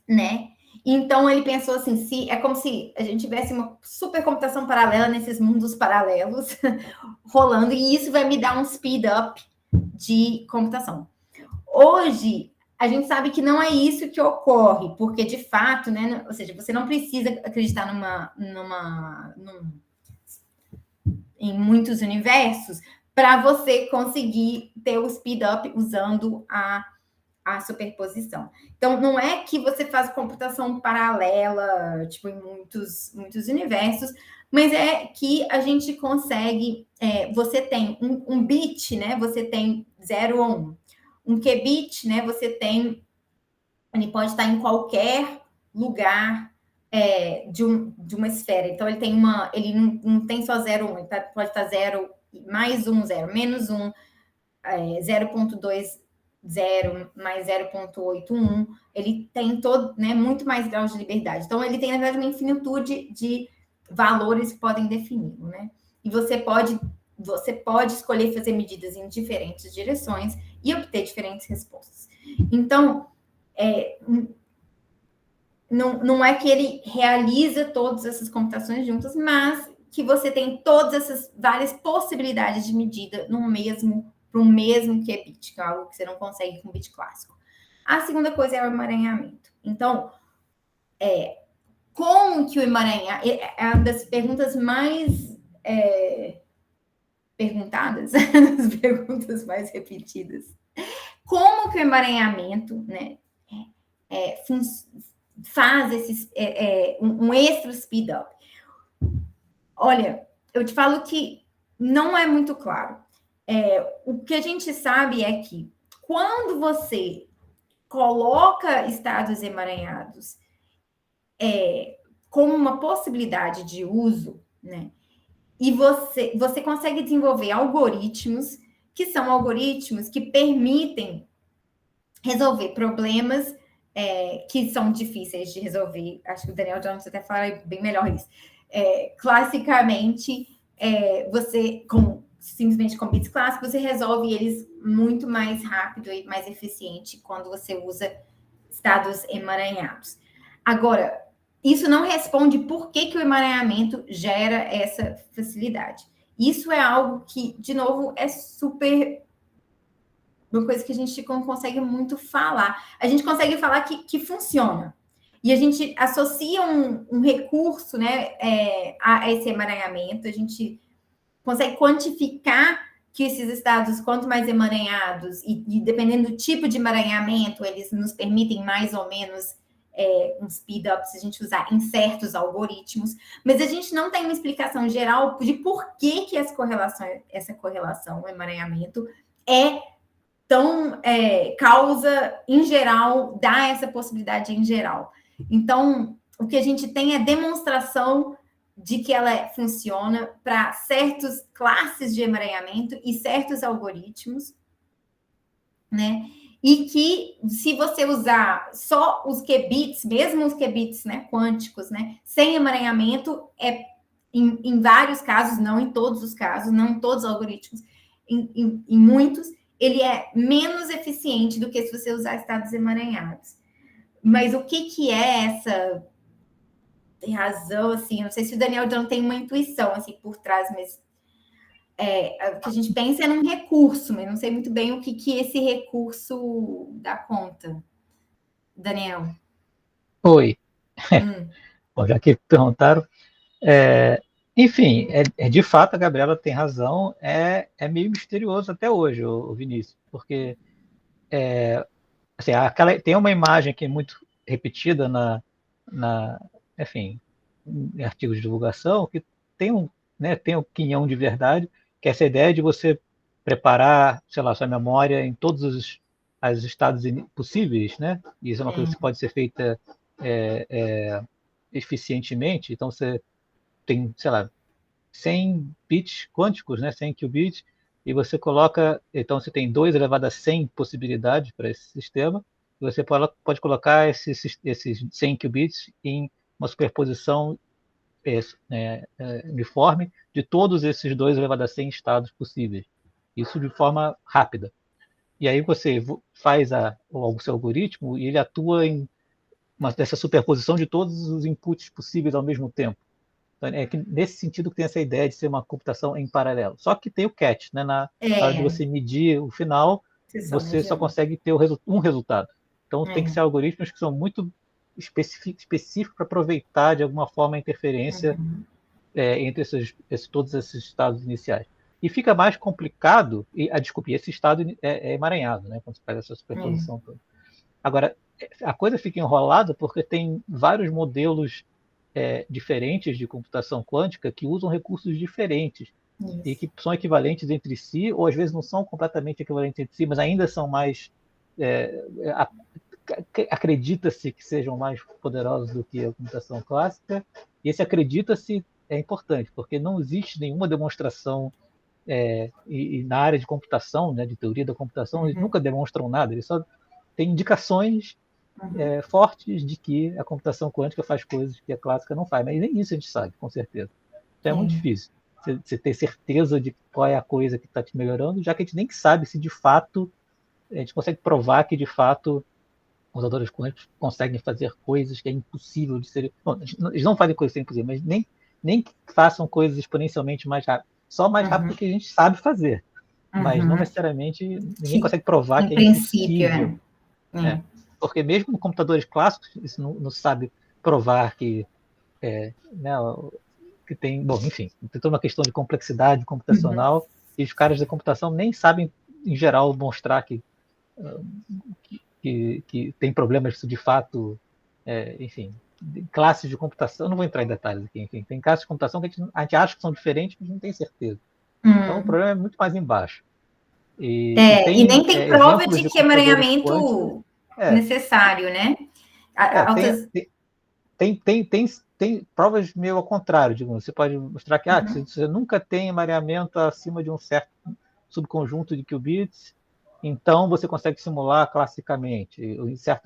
né? Então, ele pensou assim, é como se a gente tivesse uma supercomputação paralela nesses mundos paralelos rolando, e isso vai me dar um speed up de computação. Hoje, a gente sabe que não é isso que ocorre, porque, de fato, né? Ou seja, você não precisa acreditar em muitos universos para você conseguir ter o speed up usando a superposição. Então, não é que você faz computação paralela, tipo, em muitos universos, mas é que a gente consegue, você tem um bit, né? Você tem 0 ou 1. Um qubit, né? Ele pode estar em qualquer lugar de uma esfera. Então, ele não tem só 0 ou 1, ele pode estar 0 mais 1, 0, menos 1, 0.2, 0 mais 0.81, ele tem muito mais graus de liberdade. Então, ele tem, na verdade, uma infinitude de valores que podem defini-lo, né? E você pode escolher fazer medidas em diferentes direções e obter diferentes respostas. Então, não é que ele realiza todas essas computações juntas, mas que você tem todas essas várias possibilidades de medida para um mesmo qubit, que é algo que você não consegue com bit clássico. A segunda coisa é o emaranhamento. Então, como que o emaranhamento... É uma das perguntas mais perguntadas, as perguntas mais repetidas. Como que o emaranhamento, né, faz um extra speed up? Olha, eu te falo que não é muito claro. O que a gente sabe é que quando você coloca estados emaranhados como uma possibilidade de uso, né? E você consegue desenvolver algoritmos que são algoritmos que permitem resolver problemas que são difíceis de resolver. Acho que o Daniel Jones até fala bem melhor isso. Classicamente, você, simplesmente com bits clássicos, você resolve eles muito mais rápido e mais eficiente quando você usa estados emaranhados. Agora, isso não responde por que o emaranhamento gera essa facilidade. Isso é algo que, de novo, é super... uma coisa que a gente não consegue muito falar. A gente consegue falar que funciona. E a gente associa um recurso, né, a esse emaranhamento. A gente consegue quantificar que esses estados, quanto mais emaranhados, e dependendo do tipo de emaranhamento, eles nos permitem mais ou menos um speed up se a gente usar em certos algoritmos, mas a gente não tem uma explicação geral de por que essa correlação, o emaranhamento, é Então, causa, em geral, dá essa possibilidade em geral. Então, o que a gente tem é demonstração de que ela funciona para certas classes de emaranhamento e certos algoritmos, né? E que, se você usar só os qubits, mesmo os qubits, né, quânticos, né, sem emaranhamento, em vários casos, não em todos os casos, não em todos os algoritmos, em muitos, ele é menos eficiente do que se você usar estados emaranhados. Mas o que é essa razão, assim, não sei se o Daniel John tem uma intuição, assim, por trás, mas o que a gente pensa é num recurso, mas não sei muito bem o que esse recurso dá conta. Daniel? Oi. Bom, já que perguntaram, enfim, de fato a Gabriela tem razão, é meio misterioso até hoje, o Vinícius, porque assim, tem uma imagem que é muito repetida enfim, em artigos de divulgação, que tem um quinhão de verdade, que é essa ideia de você preparar, sei lá, sua memória em todos os estados possíveis, né? E isso é uma coisa que pode ser feita eficientemente. Então, você tem, sei lá, 100 bits quânticos, né? 100 qubits, e você coloca, então você tem 2 elevado a 100 possibilidades para esse sistema, e você pode colocar esses 100 qubits em uma superposição uniforme de todos esses 2 elevado a 100 estados possíveis. Isso de forma rápida. E aí você faz o seu algoritmo e ele atua em dessa superposição de todos os inputs possíveis ao mesmo tempo. Então, nesse sentido que tem essa ideia de ser uma computação em paralelo. Só que tem o catch, né? Na hora de você medir o final, você só consegue ter um resultado. Então tem que ser algoritmos que são muito específicos para aproveitar de alguma forma a interferência entre todos esses estados iniciais. E fica mais complicado, desculpe, esse estado é emaranhado, né? Quando você faz essa superposição toda. Agora, a coisa fica enrolada porque tem vários modelos diferentes de computação quântica que usam recursos diferentes e que são equivalentes entre si, ou às vezes não são completamente equivalentes entre si, mas ainda são mais... acredita-se que sejam mais poderosos do que a computação clássica, e esse acredita-se é importante, porque não existe nenhuma demonstração e na área de computação, né, de teoria da computação, eles nunca demonstram nada, eles só têm indicações fortes de que a computação quântica faz coisas que a clássica não faz, mas nem isso a gente sabe, com certeza. Então é muito difícil você ter certeza de qual é a coisa que está te melhorando, já que a gente nem sabe se de fato a gente consegue provar que de fato os computadores quânticos conseguem fazer coisas que é impossível de ser... Bom, eles não fazem coisas que é impossível, mas nem que façam coisas exponencialmente mais rápido. Só mais rápido do que a gente sabe fazer. Mas não necessariamente ninguém consegue provar que é impossível. Porque mesmo com computadores clássicos, isso não sabe provar que tem... Bom, enfim, tem toda uma questão de complexidade computacional e os caras da computação nem sabem, em geral, mostrar que tem problemas de fato, enfim, classes de computação, eu não vou entrar em detalhes aqui, enfim, tem classes de computação que a gente acha que são diferentes, mas não tem certeza. Então o problema é muito mais embaixo. E nem tem prova de que emaranhamento necessário, né? Tem provas meio ao contrário, digamos. Você pode mostrar que você nunca tem emaranhamento acima de um certo subconjunto de qubits, então você consegue simular classicamente,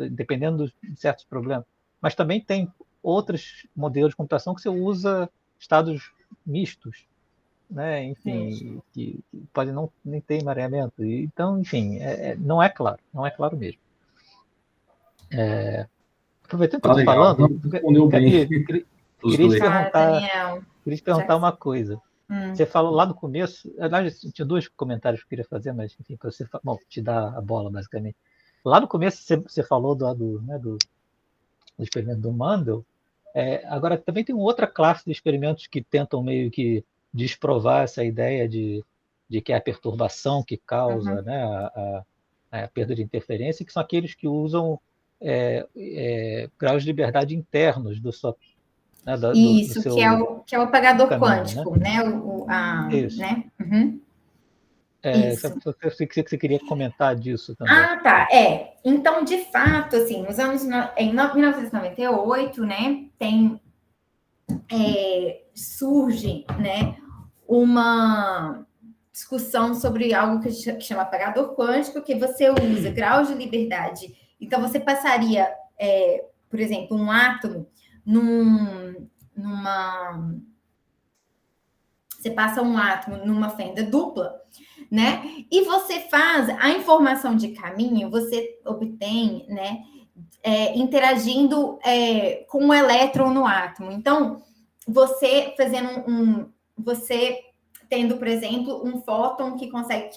dependendo de certos problemas. Mas também tem outros modelos de computação que você usa estados mistos, né? Enfim, que podem nem ter emaranhamento. Então, enfim, não é claro mesmo. Aproveitando que eu estou falando, queria te perguntar uma coisa. Você falou lá no começo, aliás, tinha 2 comentários que eu queria fazer, mas enfim, para você te dar a bola, basicamente. Lá no começo você falou do experimento do Mendel. Agora, também tem outra classe de experimentos que tentam meio que desprovar essa ideia de que é a perturbação que causa a perda de interferência, que são aqueles que usam graus de liberdade internos do seu... Isso, do seu, que é o apagador quântico, né? Isso. Né? Isso. Eu sei que você queria comentar disso também. Ah, tá. Então, de fato, assim, em 1998, né, surge, né, uma discussão sobre algo que chama apagador quântico, que você usa graus de liberdade. Então, você passaria, por exemplo, um átomo você passa um átomo numa fenda dupla, né? E você faz a informação de caminho, você obtém, né? Interagindo com um elétron no átomo. Então, você você tendo, por exemplo, um fóton que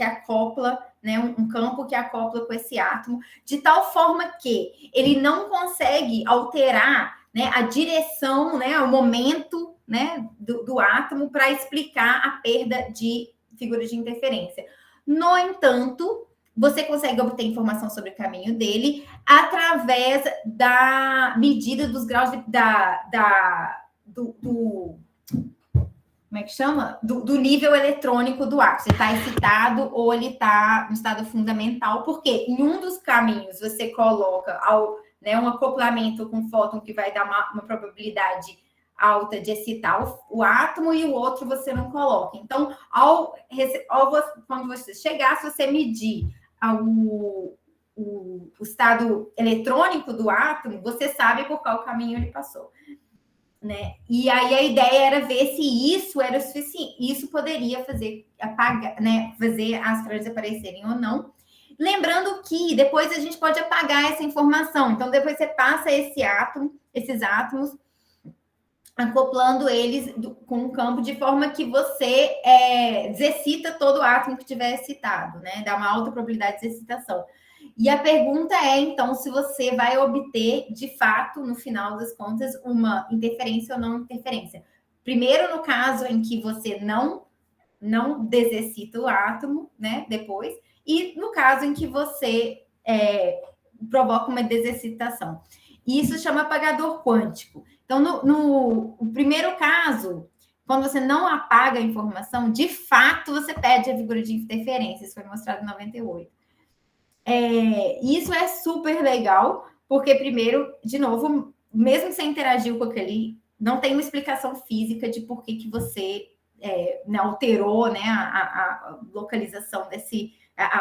acopla, né, um campo que acopla com esse átomo, de tal forma que ele não consegue alterar, né, a direção, né, o momento, né, do átomo para explicar a perda de figura de interferência. No entanto, você consegue obter informação sobre o caminho dele através da medida dos graus como é que chama? Do nível eletrônico do átomo. Se está excitado ou ele está no estado fundamental, porque em um dos caminhos você coloca um acoplamento com fóton que vai dar uma probabilidade alta de excitar o átomo, e o outro você não coloca. Então, quando você chegar, se você medir o estado eletrônico do átomo, você sabe por qual caminho ele passou, né? E aí a ideia era ver se isso era o suficiente, isso poderia fazer apagar, né? Fazer as estrelas desaparecerem ou não. Lembrando que depois a gente pode apagar essa informação. Então, depois você passa esses átomos, acoplando eles com um campo de forma que você desexcita todo o átomo que tiver excitado, né? Dá uma alta probabilidade de excitação. E a pergunta é, então, se você vai obter, de fato, no final das contas, uma interferência ou não interferência. Primeiro, no caso em que você não desexcita o átomo, né? Depois. E no caso em que você provoca uma desexcitação. Isso chama apagador quântico. Então, no primeiro caso, quando você não apaga a informação, de fato, você perde a figura de interferência. Isso foi mostrado em 98. Isso é super legal, porque, primeiro, de novo, mesmo que você interagiu com aquele, não tem uma explicação física de por que você alterou, né, a localização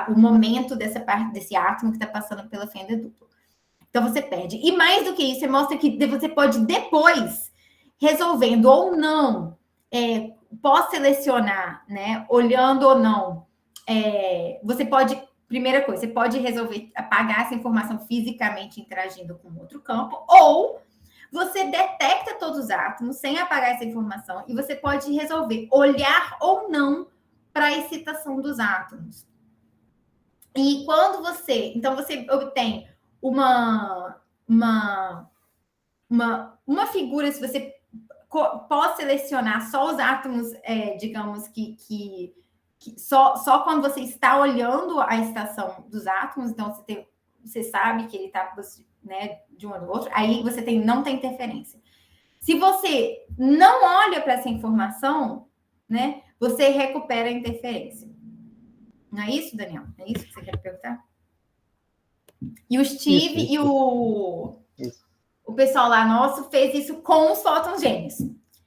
o momento dessa parte desse átomo que está passando pela fenda dupla. Então, você perde. E mais do que isso, você mostra que você pode depois, resolvendo ou não, pós-selecionar, né, olhando ou não, você pode, primeira coisa, você pode resolver apagar essa informação fisicamente interagindo com outro campo, ou você detecta todos os átomos sem apagar essa informação e você pode resolver olhar ou não para a excitação dos átomos. E quando então você obtém uma figura, se você pode selecionar só os átomos, digamos que só quando você está olhando a excitação dos átomos, então você sabe que ele está, né, de um ou do outro, aí você não tem interferência. Se você não olha para essa informação, né, você recupera a interferência. Não é isso, Daniel? É isso que você quer perguntar? E o Steve e o pessoal lá nosso fez isso com os fótons gêmeos.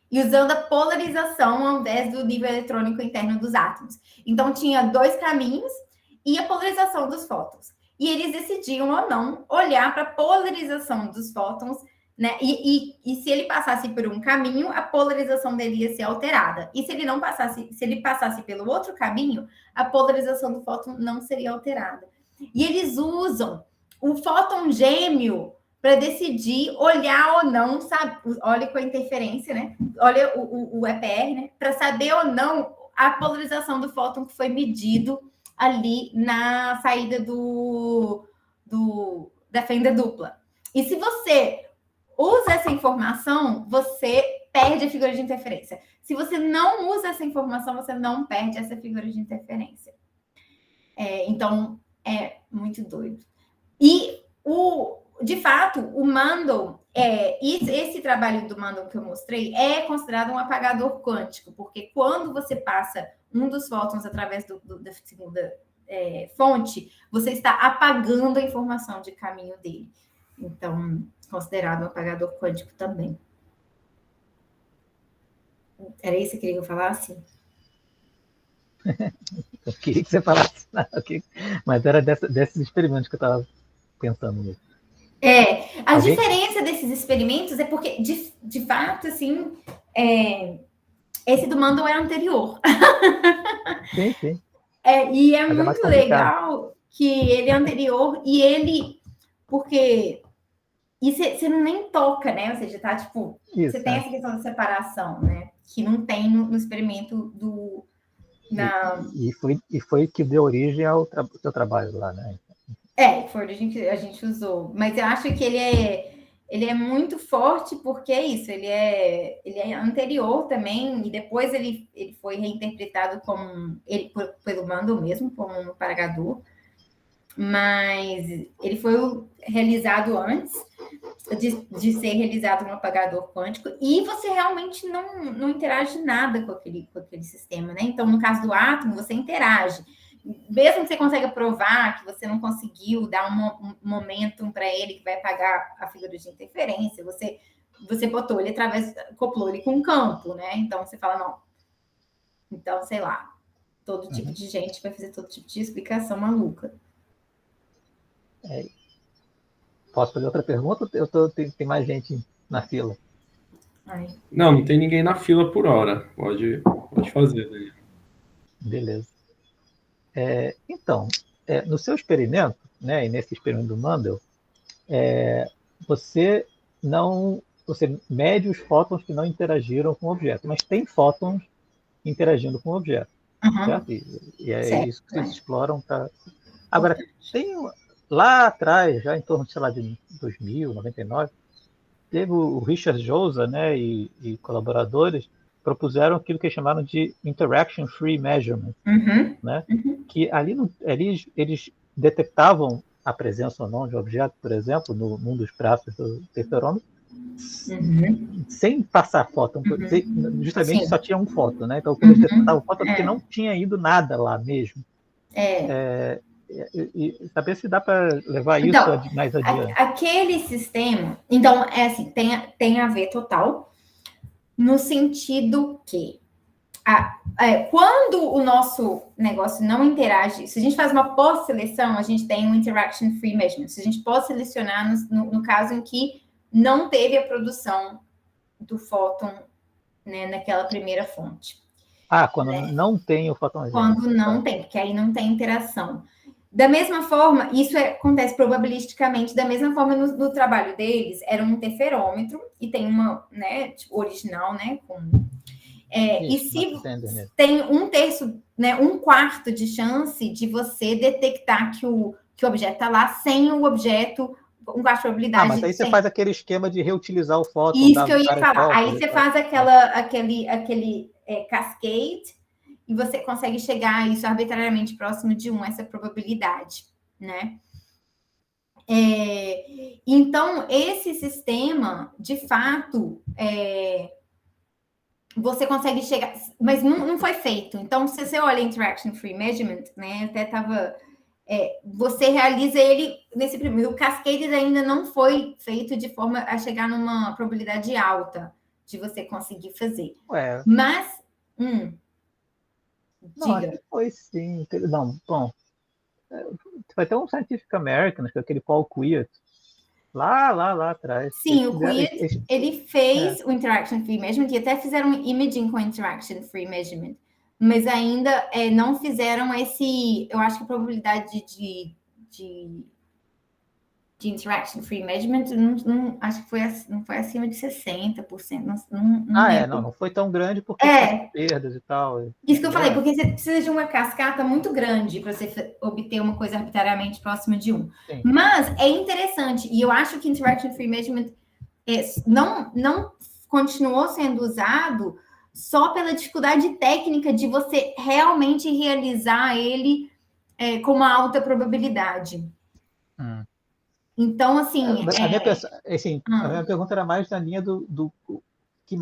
E usando a polarização ao invés do nível eletrônico interno dos átomos. Então, tinha 2 caminhos e a polarização dos fótons. E eles decidiam ou não olhar para a polarização dos fótons, né? E se ele passasse por um caminho, a polarização dele ia ser alterada. E se ele não passasse, se ele passasse pelo outro caminho, a polarização do fóton não seria alterada. E eles usam o fóton gêmeo para decidir olhar ou não, sabe? Olha com a interferência, né? Olha o EPR, né? Para saber ou não a polarização do fóton que foi medido ali na saída da fenda dupla. E se você usa essa informação, você perde a figura de interferência. Se você não usa essa informação, você não perde essa figura de interferência. Então, é muito doido. E, de fato, o Mandel, esse trabalho do Mandel que eu mostrei, é considerado um apagador quântico, porque quando você passa um dos fótons através da segunda fonte, você está apagando a informação de caminho dele. Então, considerado um apagador quântico também. Era isso que queria que eu falasse? Eu queria que você falasse, mas era desses experimentos que eu estava pensando nisso. A diferença desses experimentos é porque, de fato, assim, esse do Mundell era anterior. Sim. E é muito legal que ele é anterior e ele, porque e você nem toca, né? Ou seja, tá tipo, você tem essa questão da separação, né? Que não tem no experimento do E foi que deu origem ao seu trabalho lá, né? Foi origem que a gente usou. Mas eu acho que ele é muito forte porque é isso, ele é anterior também, e depois ele foi reinterpretado pelo Mundell mesmo, como um apagador, mas ele foi realizado antes de ser realizado um apagador quântico, e você realmente não interage nada com aquele sistema, né? Então, no caso do átomo, você interage. Mesmo que você consiga provar que você não conseguiu dar um momentum para ele que vai apagar a figura de interferência, você botou ele acoplou ele com um campo, né? Então você fala, não. Então, sei lá, todo tipo de gente vai fazer todo tipo de explicação maluca. Posso fazer outra pergunta? Tem mais gente na fila? Não tem ninguém na fila por hora. Pode fazer, Daniel. Beleza. Então, no seu experimento, né, e nesse experimento do Mundell, você mede os fótons que não interagiram com o objeto, mas tem fótons interagindo com o objeto, certo? E é certo, isso que vocês exploram. Agora, tem lá atrás, já em torno, sei lá, de 2000, 99, teve o Richard Jouza, né, e colaboradores propuseram aquilo que eles chamaram de Interaction Free Measurement, né? Que ali eles detectavam a presença ou não de um objeto, por exemplo, num dos braços do interferômetro, sem passar fóton, justamente Sim. Só tinha um fóton, né? Então, quando eles detectavam o fóton, porque não tinha ido nada lá mesmo. E saber se dá para levar isso mais adiante. Aquele sistema, então, assim, tem a ver total, no sentido que quando o nosso negócio não interage, se a gente faz uma pós-seleção, a gente tem um interaction free measurement. Se a gente pode selecionar no caso em que não teve a produção do fóton, né, naquela primeira fonte. Quando não tem o fóton. Quando não tem, porque aí não tem interação. Da mesma forma, isso acontece probabilisticamente, da mesma forma no trabalho deles, era um interferômetro, e tem uma, né, tipo, original, né, com... e se tem 1/3, né, 1/4 de chance de você detectar que o objeto está lá sem o objeto, 1/4 de probabilidade. Mas aí você faz aquele esquema de reutilizar o fóton. Isso que eu ia falar. Aí você faz aquele cascade, e você consegue chegar a isso arbitrariamente próximo de 1, essa probabilidade, né? Então, esse sistema, de fato, você consegue chegar, mas não foi feito. Então, se você olha Interaction Free Measurement, né, até estava... você realiza ele nesse primeiro... O Cascade ainda não foi feito de forma a chegar numa probabilidade alta de você conseguir fazer. Mas... Não, acho que foi sim. Não, bom... Vai ter um Scientific American, que é aquele Paul Kwiat, lá atrás. Sim, o Kwiat, ele fez o Interaction Free Measurement, e até fizeram um imaging com Interaction Free Measurement, mas ainda não fizeram esse... Eu acho que a probabilidade de Interaction Free Measurement, acho que não foi acima de 60%. Não foi tão grande porque tem perdas e tal. Isso que eu falei, porque você precisa de uma cascata muito grande para você obter uma coisa arbitrariamente próxima de 1. Sim. Mas é interessante, e eu acho que Interaction Free Measurement não continuou sendo usado só pela dificuldade técnica de você realmente realizar ele com uma alta probabilidade. Então, assim... A minha pergunta era mais na linha do que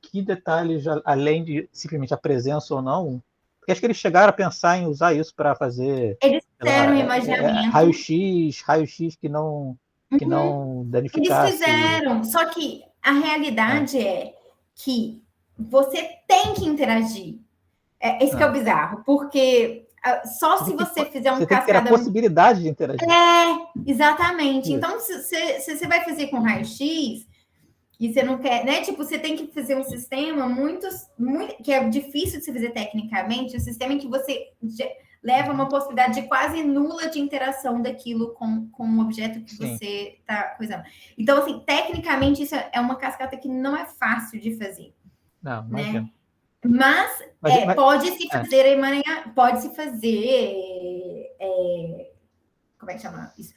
que detalhes, além de simplesmente a presença ou não, porque acho que eles chegaram a pensar em usar isso para fazer Eles fizeram um imaginamento. raio-x que não Eles danificasse. fizeram, só que a realidade é que você tem que interagir. Esse que é o bizarro, porque só se você fizer Você tem que ter a possibilidade de interagir. Exatamente. Isso. Então, se você vai fazer com raio-x e você não quer, né? Tipo, você tem que fazer um sistema muito que é difícil de se fazer tecnicamente, um sistema em que você leva uma possibilidade de quase nula de interação daquilo com o objeto que você está coisando. Então, assim, tecnicamente, isso é uma cascata que não é fácil de fazer. Não, né? imagina. Mas pode-se fazer emaranhar, pode-se fazer como é que chama isso?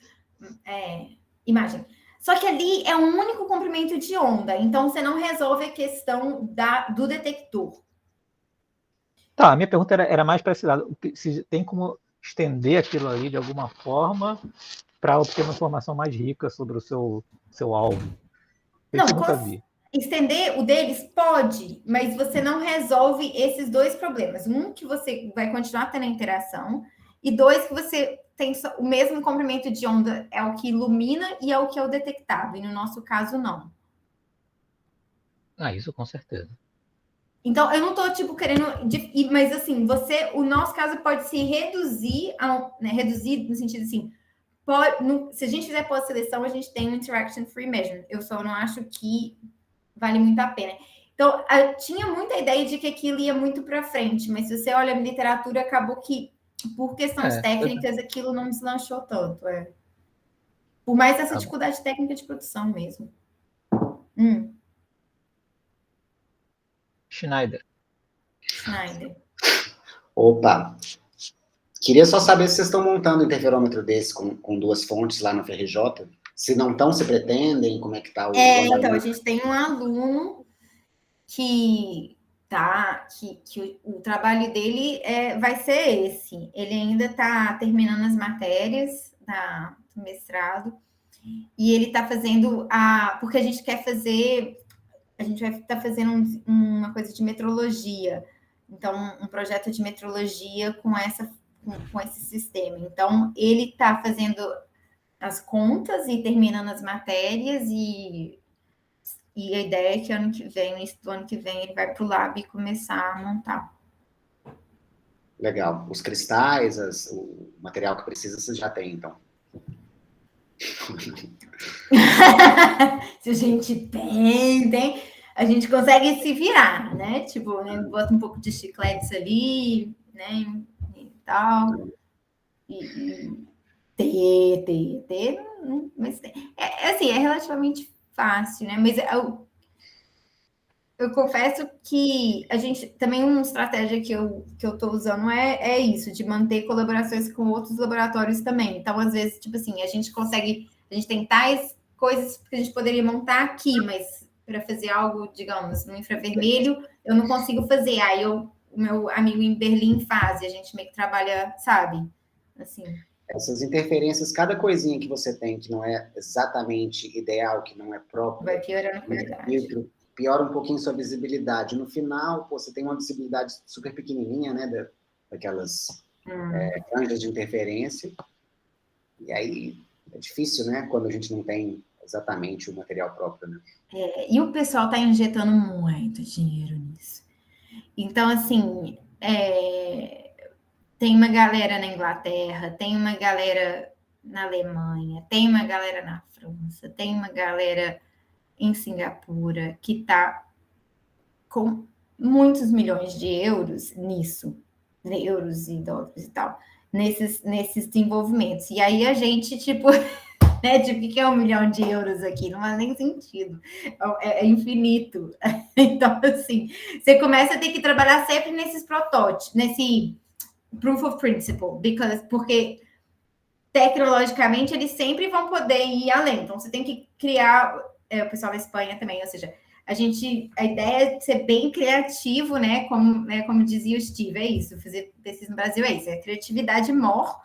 Imagem. Só que ali é um único comprimento de onda, então você não resolve a questão do detector. Tá, a minha pergunta era mais para esse lado. Se tem como estender aquilo ali de alguma forma para obter uma informação mais rica sobre o seu alvo. Não, eu nunca vi. Estender o deles pode, mas você não resolve esses dois problemas. Um, que você vai continuar tendo a interação, e dois, que você tem o mesmo comprimento de onda, é o que ilumina e é o que é o detectado, e no nosso caso, não. Isso com certeza. Então, eu não tô, tipo, querendo... Mas, assim, o nosso caso pode se reduzir, reduzir no sentido, assim, se a gente fizer pós-seleção, a gente tem um interaction free measurement. Eu só não acho que vale muito a pena. Então, eu tinha muita ideia de que aquilo ia muito para frente, mas se você olha a literatura, acabou que, por questões técnicas, aquilo não deslanchou tanto. Por mais essa dificuldade técnica de produção mesmo. Schneider. Opa! Queria só saber se vocês estão montando um interferômetro desse com duas fontes lá no FRJ. Se não estão, se pretendem, como é que está o... Então, a gente tem um aluno que o trabalho dele vai ser esse. Ele ainda está terminando as matérias do mestrado, e ele está fazendo porque a gente quer fazer... A gente vai estar fazendo uma coisa de metrologia. Então, um projeto de metrologia com esse sistema. Então, ele está fazendo as contas e terminando as matérias, e a ideia é que ano que vem, início do ano que vem, ele vai para o lab e começar a montar. Legal. Os cristais, o material que precisa, vocês já têm, então. Se a gente tem, a gente consegue se virar, né? Tipo, né? Bota um pouco de chicletes ali, né? E tal. Mas assim, é relativamente fácil, né? Mas eu confesso que a gente também, uma estratégia que eu estou usando é isso, de manter colaborações com outros laboratórios também. Então, às vezes, tipo assim, a gente tem tais coisas que a gente poderia montar aqui, mas para fazer algo, digamos, no infravermelho, eu não consigo fazer. Aí o meu amigo em Berlim faz, e a gente meio que trabalha, sabe? Assim. Essas interferências, cada coisinha que você tem que não é exatamente ideal, que não é próprio, vai piorando a qualidade. Piora um pouquinho sua visibilidade. No final, você tem uma visibilidade super pequenininha, né, daquelas franjas de interferência. E aí é difícil, né, quando a gente não tem exatamente o material próprio, né? E o pessoal está injetando muito dinheiro nisso. Então, assim, tem uma galera na Inglaterra, tem uma galera na Alemanha, tem uma galera na França, tem uma galera em Singapura que está com muitos milhões de euros nisso, euros e dólares e tal, nesses desenvolvimentos. E aí a gente, tipo, né, tipo, o que é 1 milhão de euros aqui? Não faz nem sentido. É infinito. Então, assim, você começa a ter que trabalhar sempre nesses protótipos, nesse proof of principle, porque tecnologicamente eles sempre vão poder ir além. Então, você tem que criar, o pessoal da Espanha também, ou seja, a ideia é ser bem criativo, né? Como dizia o Steve, é isso, fazer pesquisa no Brasil é isso, é a criatividade maior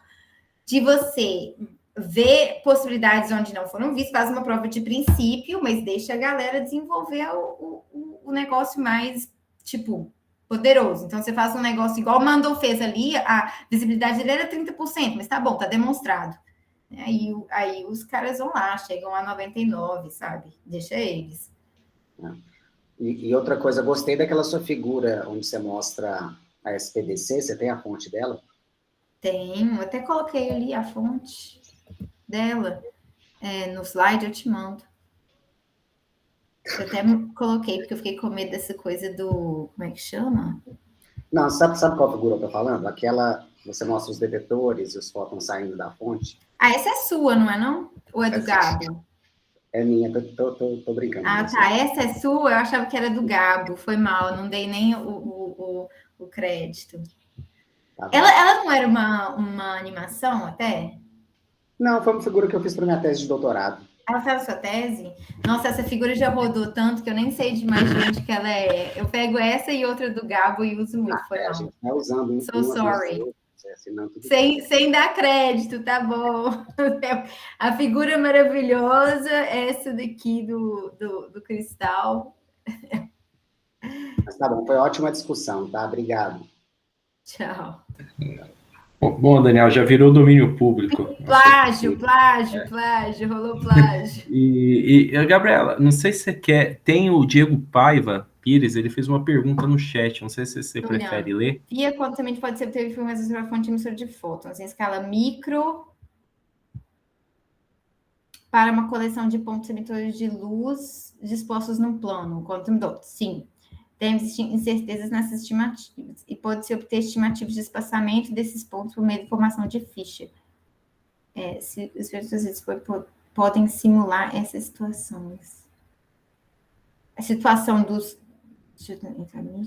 de você ver possibilidades onde não foram vistas, faz uma prova de princípio, mas deixa a galera desenvolver o o negócio mais, tipo, poderoso. Então, você faz um negócio igual o Mandel fez ali, a visibilidade dele era 30%, mas tá bom, tá demonstrado. Aí os caras vão lá, chegam a 99%, sabe? Deixa eles. E outra coisa, gostei daquela sua figura onde você mostra a SPDC, você tem a fonte dela? Tenho, até coloquei ali a fonte dela. No slide eu te mando. Eu até coloquei, porque eu fiquei com medo dessa coisa do... Como é que chama? Não, sabe qual figura eu tô falando? Aquela que você mostra os detetores e os fótons saindo da fonte. Ah, essa é sua, não é não? Ou é do Gabo? É minha, tô brincando. Ah, tá. Essa é sua? Eu achava que era do Gabo. Foi mal, não dei nem o crédito. Tá. Ela não era uma animação até? Não, foi uma figura que eu fiz para minha tese de doutorado. Ela fez a sua tese? Nossa, essa figura já rodou tanto que eu nem sei de mais de onde que ela é. Eu pego essa e outra do Gabo e uso muito. Foi mal. A gente vai usando So sorry. Sem Sem dar crédito, tá bom. A figura maravilhosa, essa daqui do cristal. Mas tá bom, foi ótima discussão, tá? Obrigado. Tchau. Bom, Daniel, já virou domínio público. Plágio, rolou plágio. E Gabriela, não sei se você quer, tem o Diego Paiva Pires, ele fez uma pergunta no chat, não sei se você prefere ler. Via quantummente pode ser obter informações sobre a fonte emissora de fótons em escala micro para uma coleção de pontos emissores de luz dispostos num plano, quantum dot. Sim. Devem existir incertezas nessas estimativas e pode-se obter estimativas de espaçamento desses pontos por meio de formação de Fischer. Se os feitos podem simular essas situações. A situação dos... Deixa eu entrar no...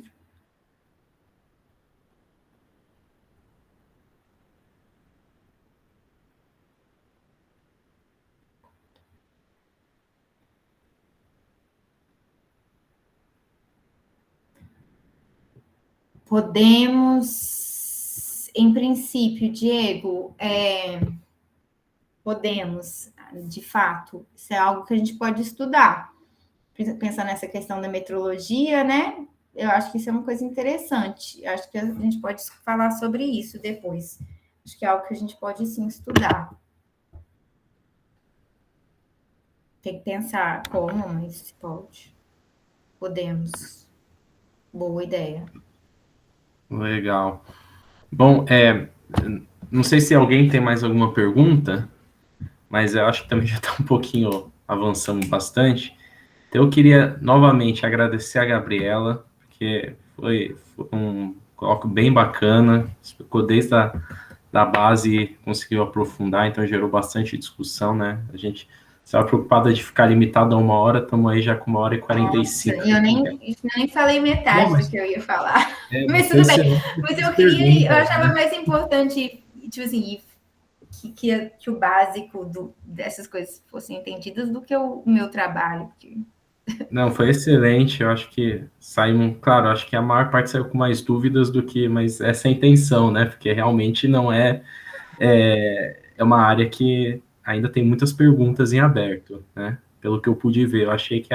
Podemos, em princípio, Diego, podemos, de fato, isso é algo que a gente pode estudar. Pensar nessa questão da metrologia, né? Eu acho que isso é uma coisa interessante. Eu acho que a gente pode falar sobre isso depois. Acho que é algo que a gente pode, sim, estudar. Tem que pensar como, mas pode. Podemos. Boa ideia. Legal. Bom, não sei se alguém tem mais alguma pergunta, mas eu acho que também já está um pouquinho avançando bastante. Então, eu queria novamente agradecer a Gabriela, porque foi um coloco bem bacana, explicou desde da base e conseguiu aprofundar, então gerou bastante discussão, né? A gente estava preocupada de ficar limitado a 1 hora, estamos aí já com 1h45. Nossa, eu nem falei metade do que eu ia falar. Mas tudo bem. Mas eu eu achava mais importante, tipo assim, que o básico dessas coisas fossem entendidas do que o meu trabalho. Porque... Não, foi excelente, eu acho que saímos, claro, acho que a maior parte saiu com mais dúvidas do que, mas essa é a intenção, né? Porque realmente não é uma área que ainda tem muitas perguntas em aberto, né? Pelo que eu pude ver, eu achei que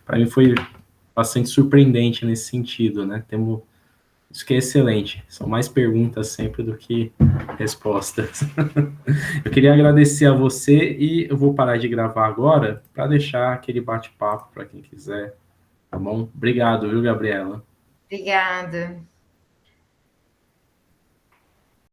para mim foi bastante surpreendente nesse sentido, né? Isso que é excelente, são mais perguntas sempre do que respostas. Eu queria agradecer a você e eu vou parar de gravar agora para deixar aquele bate-papo para quem quiser, tá bom? Obrigado, viu, Gabriela? Obrigada.